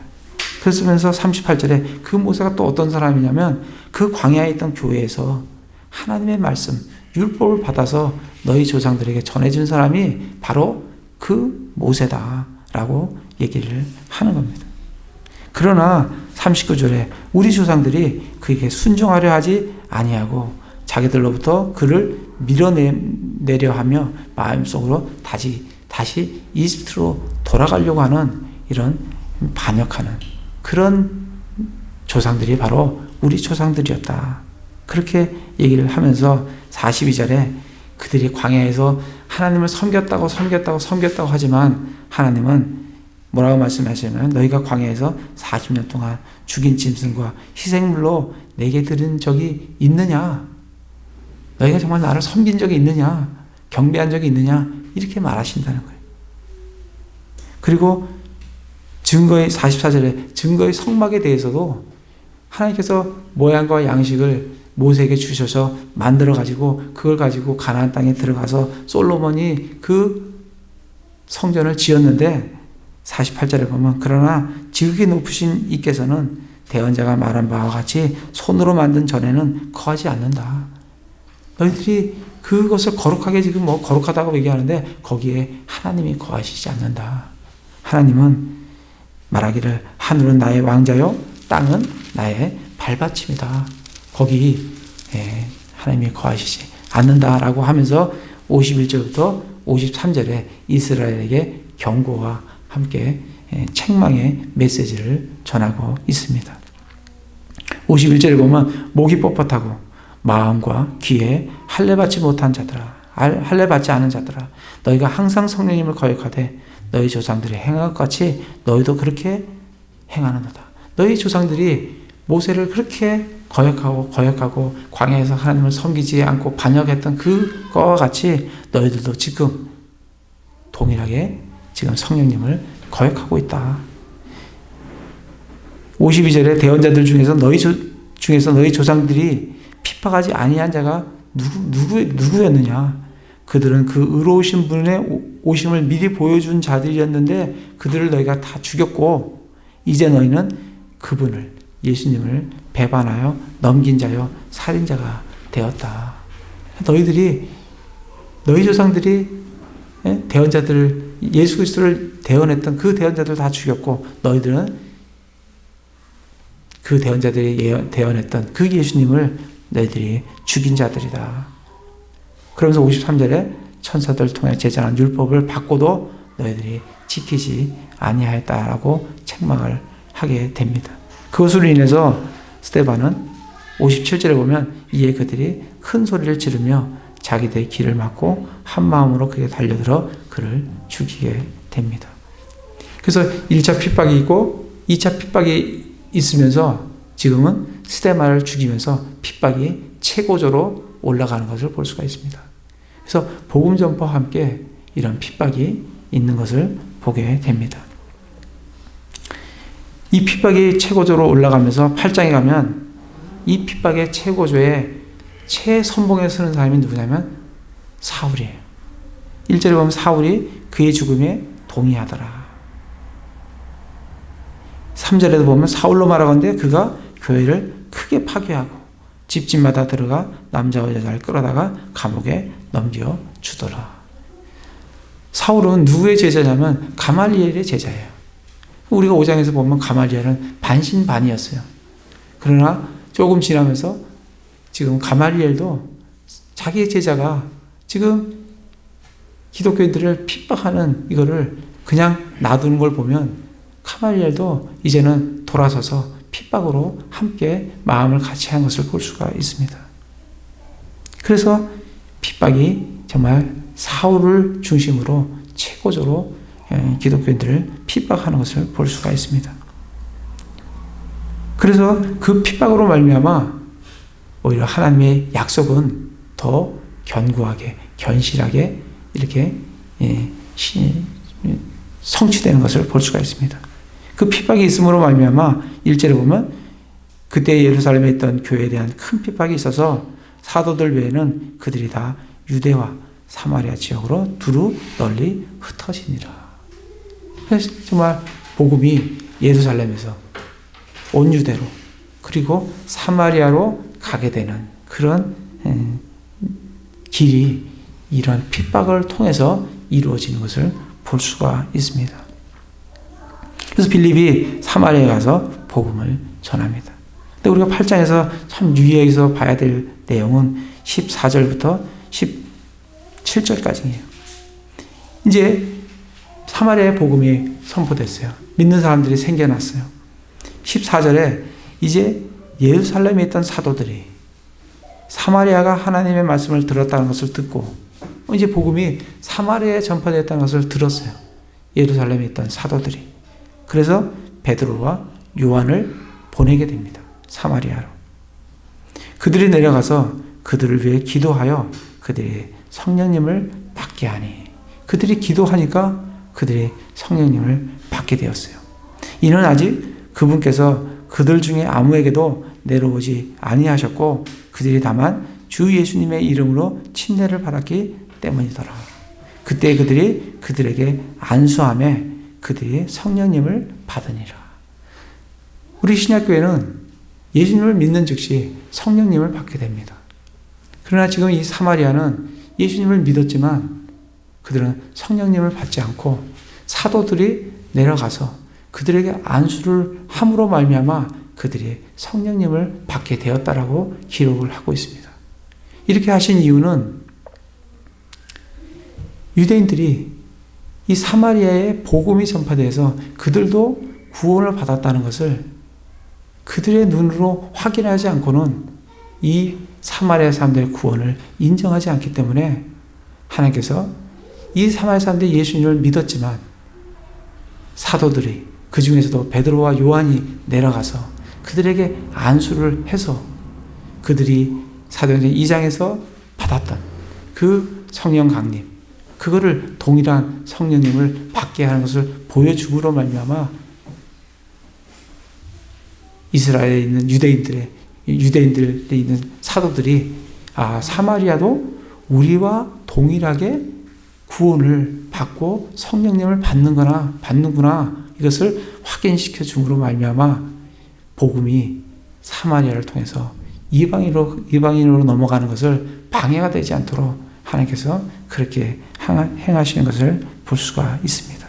그러면서 38절에 그 모세가 또 어떤 사람이냐면 그 광야에 있던 교회에서 하나님의 말씀, 율법을 받아서 너희 조상들에게 전해준 사람이 바로 그 모세다라고 얘기를 하는 겁니다. 그러나 39절에 우리 조상들이 그에게 순종하려 하지 아니하고 자기들로부터 그를 밀어내려 하며 마음속으로 다시 이집트로 돌아가려고 하는 이런 반역하는 그런 조상들이 바로 우리 조상들이었다. 그렇게 얘기를 하면서 42절에 그들이 광야에서 하나님을 섬겼다고 하지만 하나님은 뭐라고 말씀하시냐면 너희가 광야에서 40년 동안 죽인 짐승과 희생물로 내게 드린 적이 있느냐? 너희가 정말 나를 섬긴 적이 있느냐? 경배한 적이 있느냐? 이렇게 말하신다는 거예요. 그리고 증거의 44절에 증거의 성막에 대해서도 하나님께서 모양과 양식을 모세에게 주셔서 만들어 가지고 그걸 가지고 가나안 땅에 들어가서 솔로몬이 그 성전을 지었는데 48절에 보면 그러나 지극히 높으신 이께서는 대언자가 말한 바와 같이 손으로 만든 전에는 거하지 않는다. 너희들이 그것을 거룩하게 지금 뭐 거룩하다고 얘기하는데 거기에 하나님이 거하시지 않는다. 하나님은 말하기를 하늘은 나의 왕자요 땅은 나의 발받침이다. 거기 하나님이 거하시지 않는다라고 하면서 51절부터 53절에 이스라엘에게 경고와 함께 책망의 메시지를 전하고 있습니다. 51절에 보면 목이 뻣뻣하고 마음과 귀에 할례받지 못한 자들아, 할례받지 않은 자들아, 너희가 항상 성령님을 거역하되 너희 조상들이 행한 것 같이 너희도 그렇게 행하는도다. 너희 조상들이 모세를 그렇게 거역하고 광야에서 하나님을 섬기지 않고 반역했던 그거와 같이 너희들도 지금 동일하게 지금 성령님을 거역하고 있다. 52절에 대언자들 중에서 너희 조상들이 핍박하지 아니한 자가 누구였느냐? 그들은 그 의로우신 분의 오심을 미리 보여준 자들이었는데 그들을 너희가 다 죽였고 이제 너희는 그분을 예수님을 배반하여 넘긴 자요 살인자가 되었다. 너희 조상들이 대언자들 예수 그리스도를 대언했던 그 대언자들 다 죽였고 너희들은 그 대언자들이 대언했던 그 예수님을 너희들이 죽인 자들이다. 그러면서 53절에 천사들 통해 제정한 율법을 받고도 너희들이 지키지 아니하였다라고 책망을 하게 됩니다. 그것으로 인해서 스데반은 57절에 보면 이에 그들이 큰 소리를 지르며 자기들의 길을 막고 한 마음으로 그에게 달려들어 그를 죽이게 됩니다. 그래서 1차 핍박이 있고 2차 핍박이 있으면서 지금은 스데반을 죽이면서 핍박이 최고조로 올라가는 것을 볼 수가 있습니다. 그래서 복음 전파와 함께 이런 핍박이 있는 것을 보게 됩니다. 이 핍박이 최고조로 올라가면서 8장에 가면 이 핍박의 최고조에 최선봉에 서는 사람이 누구냐면 사울이에요. 1절에 보면 사울이 그의 죽음에 동의하더라. 3절에도 보면 사울로 말하건대 그가 교회를 크게 파괴하고 집집마다 들어가 남자와 여자를 끌어다가 감옥에 넘겨주더라. 사울은 누구의 제자냐면 가말리엘의 제자예요. 우리가 5장에서 보면 가말리엘은 반신반의였어요. 그러나 조금 지나면서 지금 가말리엘도 자기의 제자가 지금 기독교인들을 핍박하는 이거를 그냥 놔두는 걸 보면 가말리엘도 이제는 돌아서서 핍박으로 함께 마음을 같이 한 것을 볼 수가 있습니다. 그래서 핍박이 정말 사울을 중심으로 최고조로 기독교인들을 핍박하는 것을 볼 수가 있습니다. 그래서 그 핍박으로 말미암아 오히려 하나님의 약속은 더 견고하게 견실하게 이렇게 성취되는 것을 볼 수가 있습니다. 그 핍박이 있음으로 말미암아 1절에 보면 그때 예루살렘에 있던 교회에 대한 큰 핍박이 있어서 사도들 외에는 그들이 다 유대와 사마리아 지역으로 두루 널리 흩어지니라. 그래서 정말 복음이 예루살렘에서 온 유대로 그리고 사마리아로 가게 되는 그런 길이 이런 핍박을 통해서 이루어지는 것을 볼 수가 있습니다. 그래서 빌립이 사마리아에 가서 복음을 전합니다. 근데 우리가 8장에서 참 유의해서 봐야 될 내용은 14절부터 17절까지예요. 이제 사마리아의 복음이 선포됐어요. 믿는 사람들이 생겨났어요. 14절에 이제 예루살렘에 있던 사도들이 사마리아가 하나님의 말씀을 들었다는 것을 듣고 이제 복음이 사마리아에 전파됐다는 것을 들었어요. 예루살렘에 있던 사도들이. 그래서 베드로와 요한을 보내게 됩니다. 사마리아로. 그들이 내려가서 그들을 위해 기도하여 그들이 성령님을 받게 하니 그들이 기도하니까 그들이 성령님을 받게 되었어요. 이는 아직 그분께서 그들 중에 아무에게도 내려오지 아니하셨고 그들이 다만 주 예수님의 이름으로 침례를 받았기 때문이더라. 그때 그들이 그들에게 안수하며 그들이 성령님을 받으니라. 우리 신약교회는 예수님을 믿는 즉시 성령님을 받게 됩니다. 그러나 지금 이 사마리아는 예수님을 믿었지만 그들은 성령님을 받지 않고 사도들이 내려가서 그들에게 안수를 함으로 말미암아 그들이 성령님을 받게 되었다라고 기록을 하고 있습니다. 이렇게 하신 이유는 유대인들이 이 사마리아의 복음이 전파돼서 그들도 구원을 받았다는 것을 그들의 눈으로 확인하지 않고는 이 사마리아 사람들의 구원을 인정하지 않기 때문에 하나님께서 이 사마리아 사람들이 예수님을 믿었지만 사도들이 그 중에서도 베드로와 요한이 내려가서 그들에게 안수를 해서 그들이 사도행전 2장에서 받았던 그 성령 강림, 그거를 동일한 성령님을 받게 하는 것을 보여주므로 말미암아 이스라엘에 있는 유대인들에 있는 사도들이 사마리아도 우리와 동일하게 구원을 받고 성령님을 받는구나 이것을 확인시켜 줌으로 말미암아 복음이 사마리아를 통해서 이방인으로 넘어가는 것을 방해가 되지 않도록 하나님께서 그렇게 행하시는 것을 볼 수가 있습니다.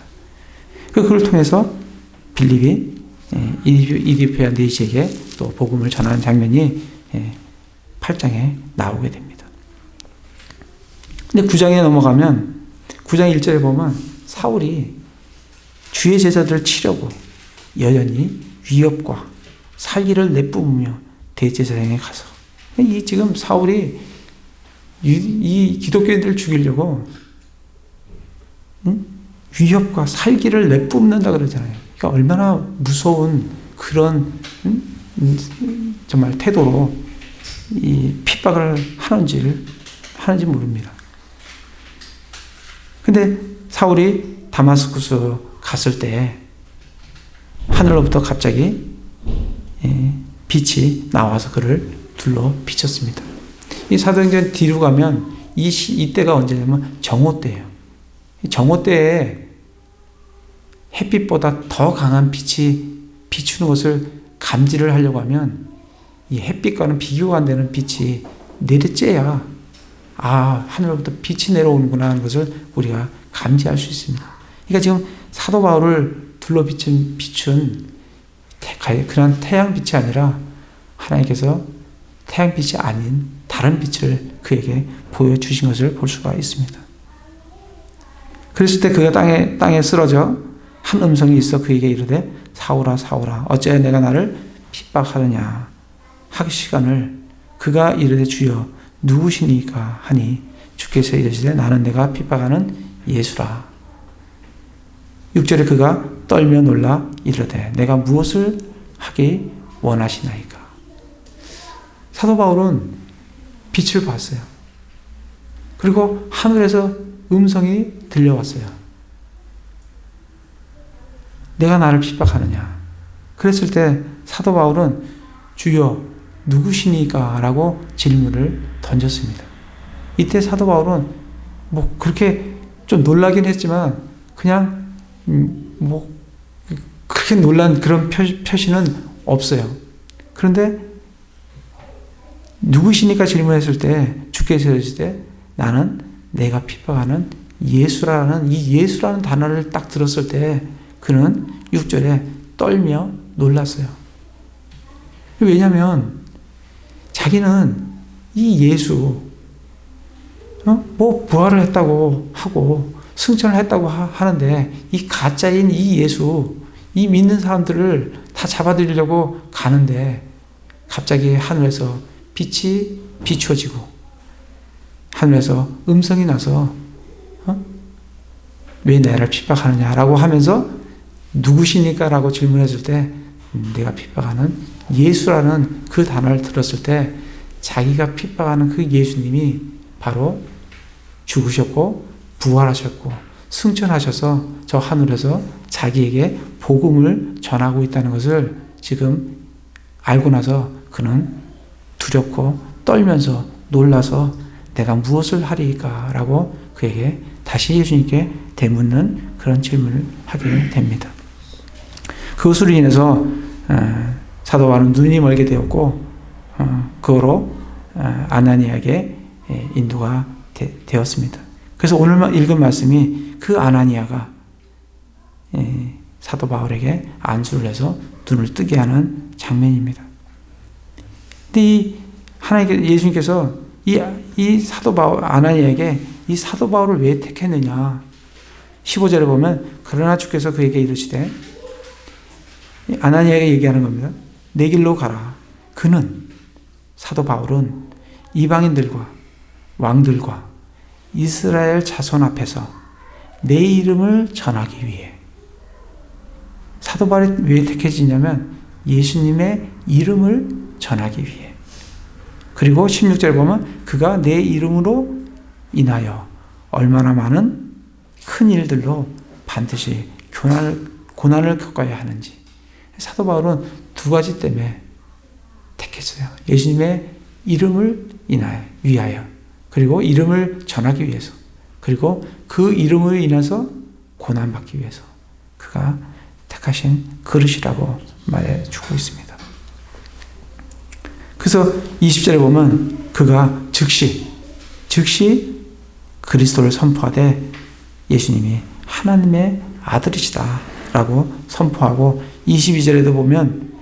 그걸 통해서 빌립이 이디오피아 내시에게 또 복음을 전하는 장면이 8장에 나오게 됩니다. 근데 9장에 넘어가면 9장 1절에 보면 사울이 주의 제자들을 치려고 여전히 위협과 살기를 내뿜으며 대제사장에 가서 이 지금 사울이 이 기독교인들을 죽이려고 위협과 살기를 내뿜는다 그러잖아요. 그러니까 얼마나 무서운 그런 정말 태도로 이 핍박을 하는지 모릅니다. 근데 사울이 다마스쿠스 갔을 때 하늘로부터 갑자기 빛이 나와서 그를 둘러 비쳤습니다. 이 사도행전 뒤로 가면 이때가 언제냐면 정오 때예요. 정오 때에 햇빛보다 더 강한 빛이 비추는 것을 감지를 하려고 하면 이 햇빛과는 비교가 안 되는 빛이 내려쬐야 하늘로부터 빛이 내려오는구나 하는 것을 우리가 감지할 수 있습니다. 그러니까 지금 사도 바울을 둘러 비춘 그런 태양빛이 아니라 하나님께서 태양빛이 아닌 다른 빛을 그에게 보여주신 것을 볼 수가 있습니다. 그랬을 때 그가 땅에 쓰러져 한 음성이 있어 그에게 이르되 사울아 사울아 어찌하여 내가 나를 핍박하느냐 하시거늘 그가 이르되 주여 누구시니까 하니 주께서 이르시되 나는 내가 핍박하는 예수라. 6절에 그가 떨며 놀라 이르되 내가 무엇을 하기 원하시나이까. 사도 바울은 빛을 봤어요. 그리고 하늘에서 음성이 들려왔어요. 내가 나를 핍박하느냐. 그랬을 때 사도 바울은 주여 누구시니까? 라고 질문을 던졌습니다. 이때 사도 바울은 그렇게 좀 놀라긴 했지만 그냥 그렇게 놀란 그런 표시는 없어요. 그런데 누구시니까 질문했을 때 주께서 이르실 때 나는 내가 핍박하는 예수라는 이 예수라는 단어를 딱 들었을 때 그는 6절에 떨며 놀랐어요. 왜냐하면 자기는 이 예수 부활을 했다고 하고 승천을 했다고 하는데 이 가짜인 이 예수 이 믿는 사람들을 다 잡아들이려고 가는데 갑자기 하늘에서 빛이 비추어지고 하늘에서 음성이 나서 왜 나를 핍박하느냐라고 하면서 누구시니까? 라고 질문했을 때 내가 핍박하는 예수라는 그 단어를 들었을 때 자기가 핍박하는 그 예수님이 바로 죽으셨고 부활하셨고 승천하셔서 저 하늘에서 자기에게 복음을 전하고 있다는 것을 지금 알고 나서 그는 두렵고 떨면서 놀라서 내가 무엇을 하리까? 라고 그에게 다시 예수님께 되묻는 그런 질문을 하게 됩니다. 그것으로 인해서 사도 바울은 눈이 멀게 되었고 그거로 아나니아에게 인도가 되었습니다. 그래서 오늘 읽은 말씀이 그 아나니아가 사도 바울에게 안수를 해서 눈을 뜨게 하는 장면입니다. 근데 예수님께서 이 사도 바울, 아나니아에게 이 사도 바울을 왜 택했느냐. 15절에 보면, 그러나 주께서 그에게 이르시되, 아나니아에게 얘기하는 겁니다. 내 길로 가라. 그는, 사도 바울은 이방인들과 왕들과 이스라엘 자손 앞에서 내 이름을 전하기 위해. 사도 바울이 왜 택해지냐면 예수님의 이름을 전하기 위해. 그리고 16절에 보면 그가 내 이름으로 인하여 얼마나 많은 큰 일들로 반드시 고난을 겪어야 하는지. 사도 바울은 두 가지 때문에 택했어요. 예수님의 이름을 위하여, 그리고 이름을 전하기 위해서, 그리고 그 이름으로 인해서 고난받기 위해서 그가 택하신 그릇이라고 말해주고 있습니다. 그래서 20절에 보면 그가 즉시 그리스도를 선포하되 예수님이 하나님의 아들이시다 라고 선포하고, 22절에도 보면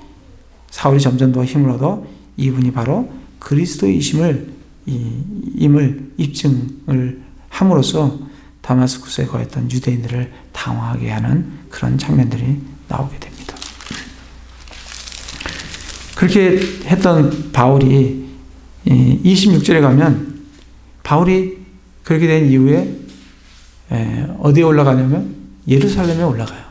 사울이 점점 더 힘을 얻어 이분이 바로 그리스도이심을 입증을 함으로써 다마스쿠스에 거했던 유대인들을 당황하게 하는 그런 장면들이 나오게 됩니다. 그렇게 했던 바울이 26절에 가면 바울이 그렇게 된 이후에 어디에 올라가냐면 예루살렘에 올라가요.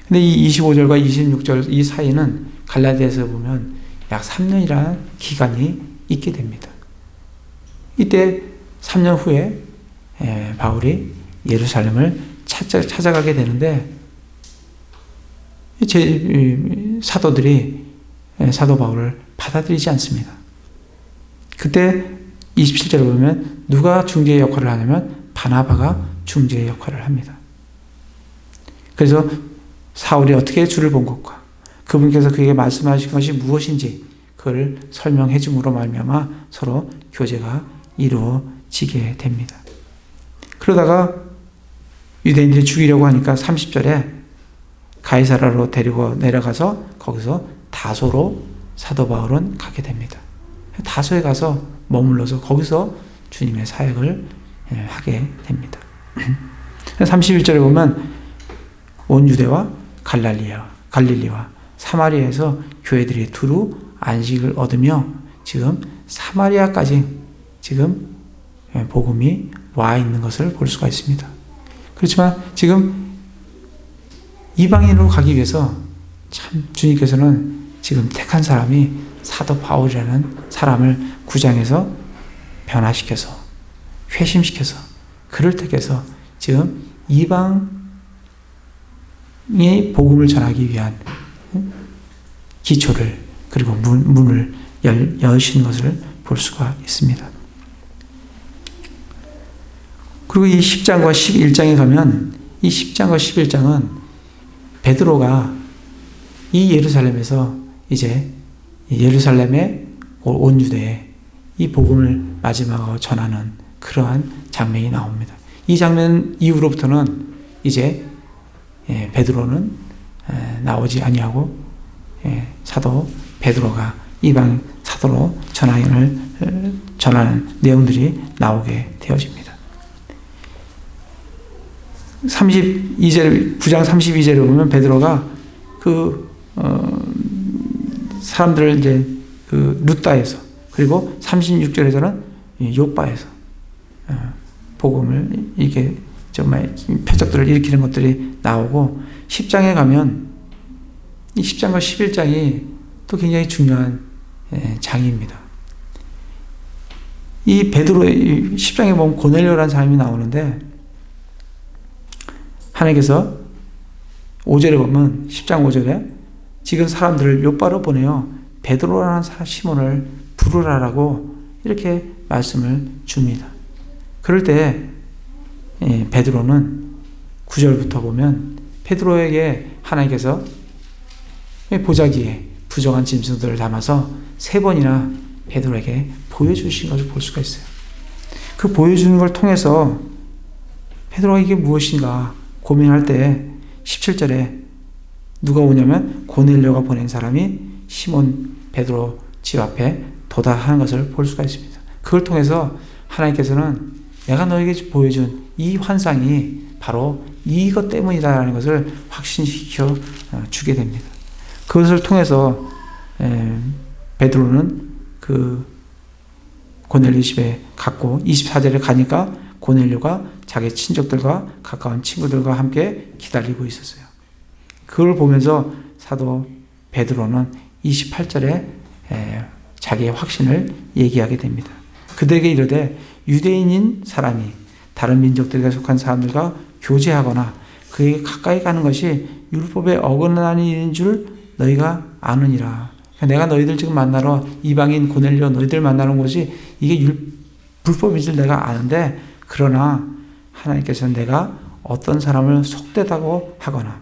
근데 이 25절과 26절 이 사이는 갈라디아에서 보면 약 3년이라는 기간이 있게 됩니다. 이때 3년 후에 바울이 예루살렘을 찾아가게 되는데 사도들이 사도 바울을 받아들이지 않습니다. 그때 27절에 보면 누가 중재의 역할을 하냐면 바나바가 중재의 역할을 합니다. 그래서 사울이 어떻게 주를 본 것과 그분께서 그에게 말씀하신 것이 무엇인지 그걸 설명해 줌으로 말미암아 서로 교제가 이루어지게 됩니다. 그러다가 유대인들이 죽이려고 하니까 30절에 가이사라로 데리고 내려가서 거기서 다소로 사도 바울은 가게 됩니다. 다소에 가서 머물러서 거기서 주님의 사역을 하게 됩니다. 31절에 보면 온 유대와 갈릴리와 사마리아에서 교회들이 두루 안식을 얻으며 지금 사마리아까지 지금 복음이 와 있는 것을 볼 수가 있습니다. 그렇지만 지금 이방인으로 가기 위해서 참 주님께서는 지금 택한 사람이 사도 바울이라는 사람을 구장해서 변화시켜서 회심시켜서 그를 택해서 지금 이방의 복음을 전하기 위한 기초를 그리고 문을 여신 것을 볼 수가 있습니다. 그리고 이 10장과 11장에 가면 이 10장과 11장은 베드로가 이 예루살렘에서 이제 예루살렘의 온 유대에 이 복음을 마지막으로 전하는 그러한 장면이 나옵니다. 이 장면 이후로부터는 이제 베드로는 나오지 아니하고 사도 베드로가 이방 사도로 전하는 내용들이 나오게 되어집니다. 9장 32절에 보면 베드로가 사람들을 이제 루다에서 그리고 36절에서는 요바에서 복음을 이렇게 정말 표적들을 일으키는 것들이 나오고 10장에 가면 이 10장과 11장이 또 굉장히 중요한 장입니다. 이 베드로의 10장에 보면 고넬료라는 사람이 나오는데 하나님께서 5절에 보면 10장 5절에 지금 사람들을 욥바로 보내어 베드로라는 시몬을 부르라라고 이렇게 말씀을 줍니다. 그럴 때 베드로는 9절부터 보면 베드로에게 하나님께서 보자기에 부정한 짐승들을 담아서 3번이나 베드로에게 보여주신 것을 볼 수가 있어요. 그 보여주는 걸 통해서 베드로가 이게 무엇인가 고민할 때 17절에 누가 오냐면 고넬료가 보낸 사람이 시몬 베드로 집 앞에 도달하는 것을 볼 수가 있습니다. 그걸 통해서 하나님께서는 내가 너에게 보여준 이 환상이 바로 이것 때문이다라는 것을 확신시켜 주게 됩니다. 그것을 통해서 베드로는 그 고넬료 집에 갔고 24절에 가니까 고넬료가 자기 친족들과 가까운 친구들과 함께 기다리고 있었어요. 그걸 보면서 사도 베드로는 28절에 자기의 확신을 얘기하게 됩니다. 그들에게 이르되 유대인인 사람이 다른 민족들에 속한 사람들과 교제하거나 그에게 가까이 가는 것이 율법에 어긋나는 일인 줄 너희가 아느니라. 내가 너희들 지금 만나러 이방인 고넬료 너희들 만나는 곳이 이게 불법인 줄 내가 아는데 그러나 하나님께서는 내가 어떤 사람을 속되다고 하거나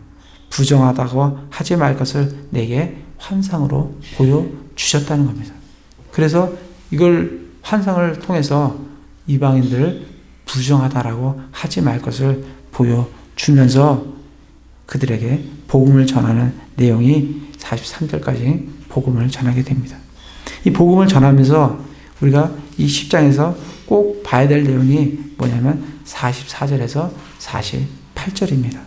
부정하다고 하지 말 것을 내게 환상으로 보여주셨다는 겁니다. 그래서 이걸 환상을 통해서 이방인들을 부정하다라고 하지 말 것을 보여주면서 그들에게 복음을 전하는 내용이 43절까지 복음을 전하게 됩니다. 이 복음을 전하면서 우리가 이 10장에서 꼭 봐야 될 내용이 뭐냐면 44절에서 48절입니다.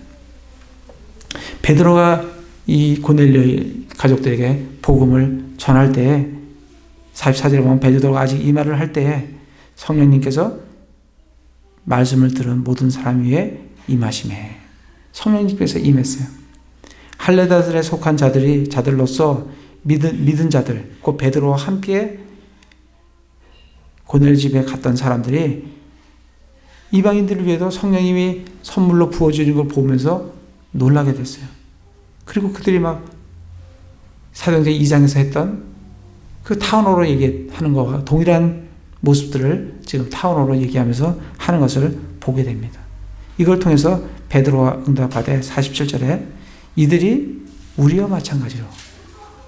베드로가 이 고넬료의 가족들에게 복음을 전할 때에 44절에 보면 베드로가 아직 이 말을 할 때에 성령님께서 말씀을 들은 모든 사람 위에 임하심에 성령님께서 임했어요. 할례자들에 속한 자들로서 믿은 자들 곧 베드로와 함께 고넬료 집에 갔던 사람들이 이방인들을 위해서 성령님이 선물로 부어주는 걸 보면서 놀라게 됐어요. 그리고 그들이 막 사도행전 2장에서 했던 그 타운어로 얘기하는 것과 동일한 모습들을 지금 타운어로 얘기하면서 하는 것을 보게 됩니다. 이걸 통해서 베드로가 응답하되 47절에 이들이 우리와 마찬가지로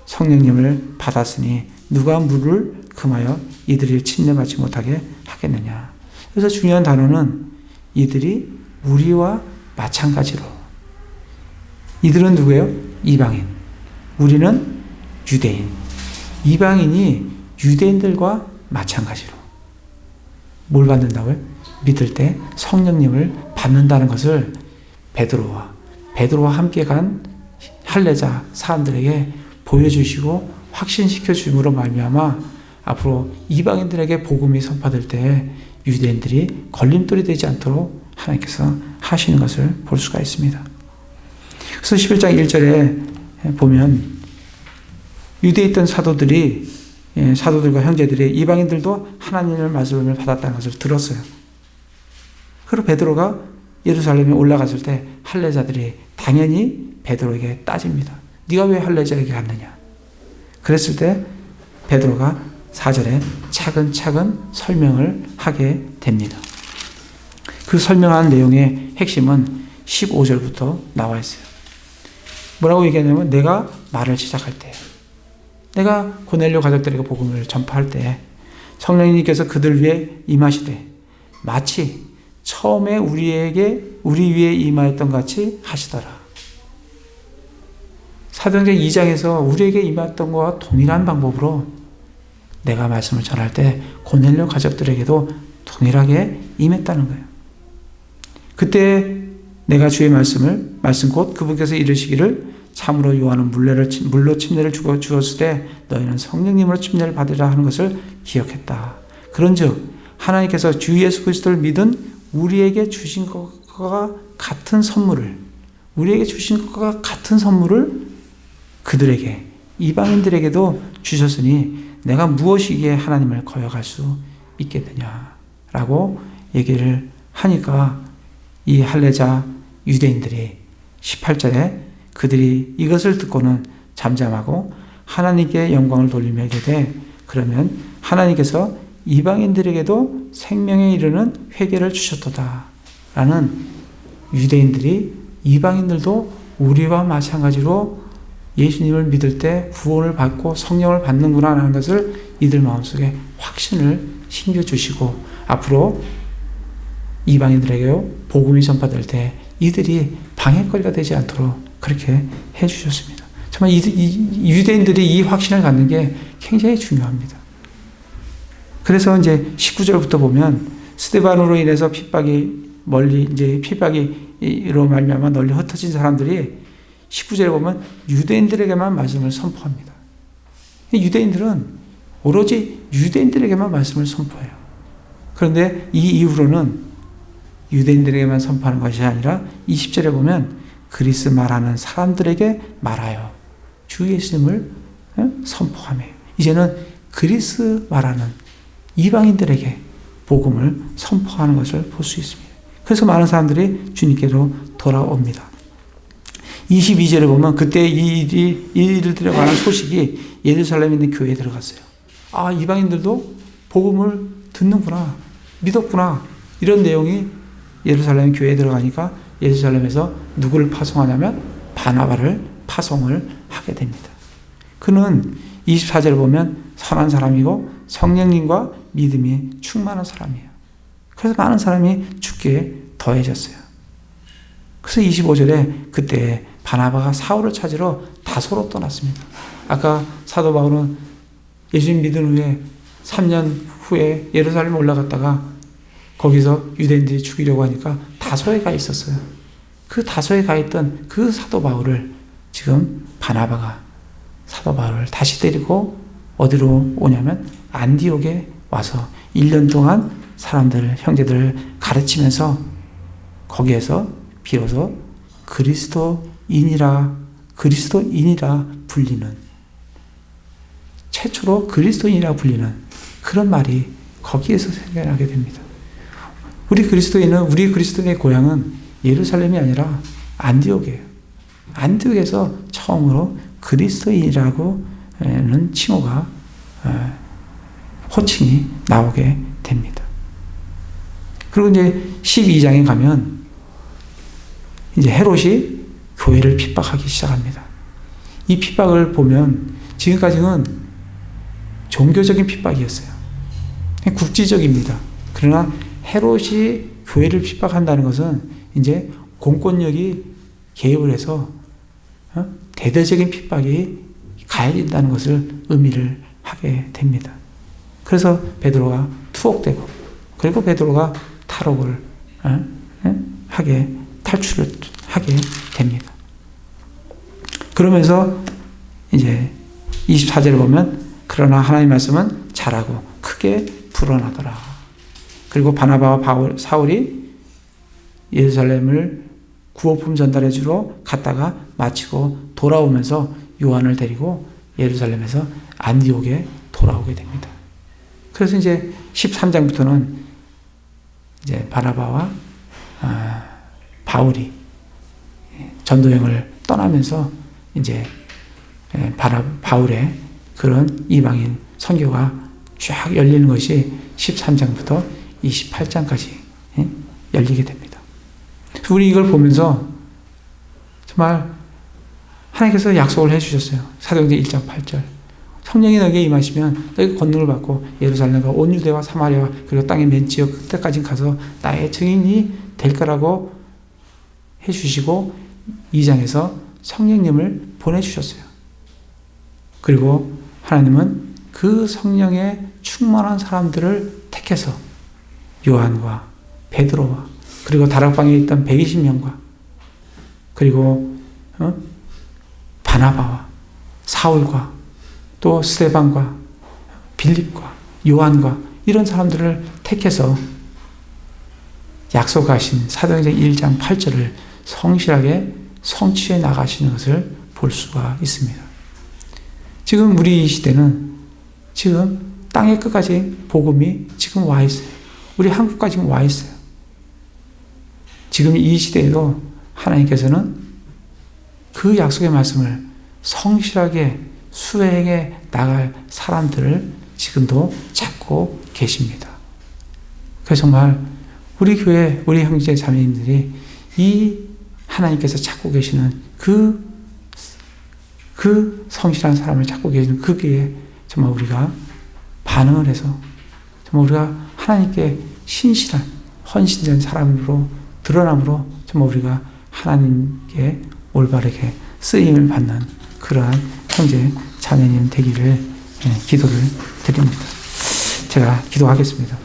성령님을 받았으니 누가 물을 금하여 이들이 침례받지 못하게 하겠느냐. 그래서 중요한 단어는 이들이 우리와 마찬가지로. 이들은 누구예요? 이방인. 우리는 유대인. 이방인이 유대인들과 마찬가지로 뭘 받는다고요? 믿을 때 성령님을 받는다는 것을 베드로와 함께 간 할례자 사람들에게 보여주시고 확신시켜 줌으로 말미암아 앞으로 이방인들에게 복음이 선포될 때 유대인들이 걸림돌이 되지 않도록 하나님께서 하시는 것을 볼 수가 있습니다. 그래서 11장 1절에 보면 유대에 있던 사도들과 형제들이 이방인들도 하나님의 말씀을 받았다는 것을 들었어요. 그리고 베드로가 예루살렘에 올라갔을 때 할례자들이 당연히 베드로에게 따집니다. 네가 왜 할례자에게 갔느냐? 그랬을 때 베드로가 4절에 차근차근 설명을 하게 됩니다. 그 설명한 내용의 핵심은 15절부터 나와 있어요. 뭐라고 얘기하냐면 내가 말을 시작할 때 내가 고넬료 가족들에게 복음을 전파할 때 성령님께서 그들 위에 임하시되 마치 처음에 우리 위에 임하였던 같이 하시더라. 사도행전 2장에서 우리에게 임했던 것과 동일한 방법으로 내가 말씀을 전할 때 고넬료 가족들에게도 동일하게 임했다는 거예요. 그때 내가 주의 말씀 곧 그분께서 이르시기를 참으로 요한은 물로 침례를 주었을 때 너희는 성령님으로 침례를 받으라 하는 것을 기억했다. 그런즉 하나님께서 주 예수 그리스도를 믿은 우리에게 주신 것과 같은 선물을 그들에게 이방인들에게도 주셨으니 내가 무엇이기에 하나님을 거역할 수 있겠느냐라고 얘기를 하니까 이 할례자 유대인들이 18절에 그들이 이것을 듣고는 잠잠하고 하나님께 영광을 돌리며 이르되 그러면 하나님께서 이방인들에게도 생명에 이르는 회개를 주셨도다 라는 유대인들이 이방인들도 우리와 마찬가지로 예수님을 믿을 때 구원을 받고 성령을 받는구나 하는 것을 이들 마음속에 확신을 심겨주시고 앞으로 이방인들에게 복음이 전파될 때 이들이 방해거리가 되지 않도록 그렇게 해주셨습니다. 정말 유대인들이 이 확신을 갖는 게 굉장히 중요합니다. 그래서 이제 19절부터 보면 스데반으로 인해서 핍박으로 말미암아 널리 흩어진 사람들이 19절에 보면 유대인들에게만 말씀을 선포합니다. 유대인들은 오로지 유대인들에게만 말씀을 선포해요. 그런데 이 이후로는 유대인들에게만 선포하는 것이 아니라 20절에 보면 그리스 말하는 사람들에게 말하여 주 예수님을 선포하며 이제는 그리스 말하는 이방인들에게 복음을 선포하는 것을 볼 수 있습니다. 그래서 많은 사람들이 주님께로 돌아옵니다. 22절에 보면 그때 이 일들에 관한 소식이 예루살렘에 있는 교회에 들어갔어요. 아, 이방인들도 복음을 듣는구나, 믿었구나, 이런 내용이 예루살렘 교회에 들어가니까 예루살렘에서 누구를 파송하냐면 바나바를 파송을 하게 됩니다. 그는 24절을 보면 선한 사람이고 성령님과 믿음이 충만한 사람이에요. 그래서 많은 사람이 죽게 더해졌어요. 그래서 25절에 그때 바나바가 사울을 찾으러 다소로 떠났습니다. 아까 사도 바울은 예수님 믿은 후에 3년 후에 예루살렘 올라갔다가 거기서 유대인들이 죽이려고 하니까 다소에 가 있었어요. 그 다소에 가 있던 그 사도 바울을 지금 바나바가 사도 바울을 다시 데리고 어디로 오냐면 안디옥에 와서 1년 동안 사람들, 형제들을 가르치면서 거기에서 비로소 그리스도인이라 불리는 최초로 그리스도인이라 불리는 그런 말이 거기에서 생겨나게 됩니다. 우리 그리스도인의 고향은 예루살렘이 아니라 안디옥이에요. 안디옥에서 처음으로 그리스도인이라고 하는 칭호가 호칭이 나오게 됩니다. 그리고 이제 12장에 가면 이제 헤롯이 교회를 핍박하기 시작합니다. 이 핍박을 보면 지금까지는 종교적인 핍박이었어요. 국지적입니다. 그러나 헤롯이 교회를 핍박한다는 것은 이제 공권력이 개입을 해서 대대적인 핍박이 가해진다는 것을 의미를 하게 됩니다. 그래서 베드로가 투옥되고 그리고 베드로가 탈출을 하게 됩니다. 그러면서 이제 24절에 보면 그러나 하나님의 말씀은 잘하고 크게 불어나더라. 그리고 바나바와 사울이 예루살렘을 구호품 전달해 주러 갔다가 마치고 돌아오면서 요한을 데리고 예루살렘에서 안디옥에 돌아오게 됩니다. 그래서 이제 13장부터는 이제 바나바와 바울이 전도여행을 떠나면서 이제 바울의 그런 이방인 선교가 쫙 열리는 것이 13장부터 28장까지 열리게 됩니다. 우리 이걸 보면서 정말 하나님께서 약속을 해주셨어요. 사도행전 1장 8절. 성령이 너에게 임하시면 너희가 권능을 받고 예루살렘과 온 유대와 사마리아 그리고 땅의 맨 지역 끝까지 가서 나의 증인이 될 거라고 해주시고 2장에서 성령님을 보내주셨어요. 그리고 하나님은 그 성령에 충만한 사람들을 택해서 요한과 베드로와 그리고 다락방에 있던 120명과 그리고 바나바와 사울과 또 스데반과 빌립과 요한과 이런 사람들을 택해서 약속하신 사도행전 1장 8절을 성실하게 성취해 나가시는 것을 볼 수가 있습니다. 지금 우리 이 시대는 지금 땅의 끝까지 복음이 지금 와 있어요. 우리 한국까지 지금 와 있어요. 지금 이 시대에도 하나님께서는 그 약속의 말씀을 성실하게 수행해 나갈 사람들을 지금도 찾고 계십니다. 그래서 정말 우리 교회, 우리 형제 자매님들이 이 하나님께서 찾고 계시는 그 성실한 사람을 찾고 계시는 그 길에 정말 우리가 반응을 해서 정말 우리가 하나님께 신실한 헌신된 사람으로 드러남으로 정말 우리가 하나님께 올바르게 쓰임을 받는 그러한 형제 자매님 되기를 기도를 드립니다. 제가 기도하겠습니다.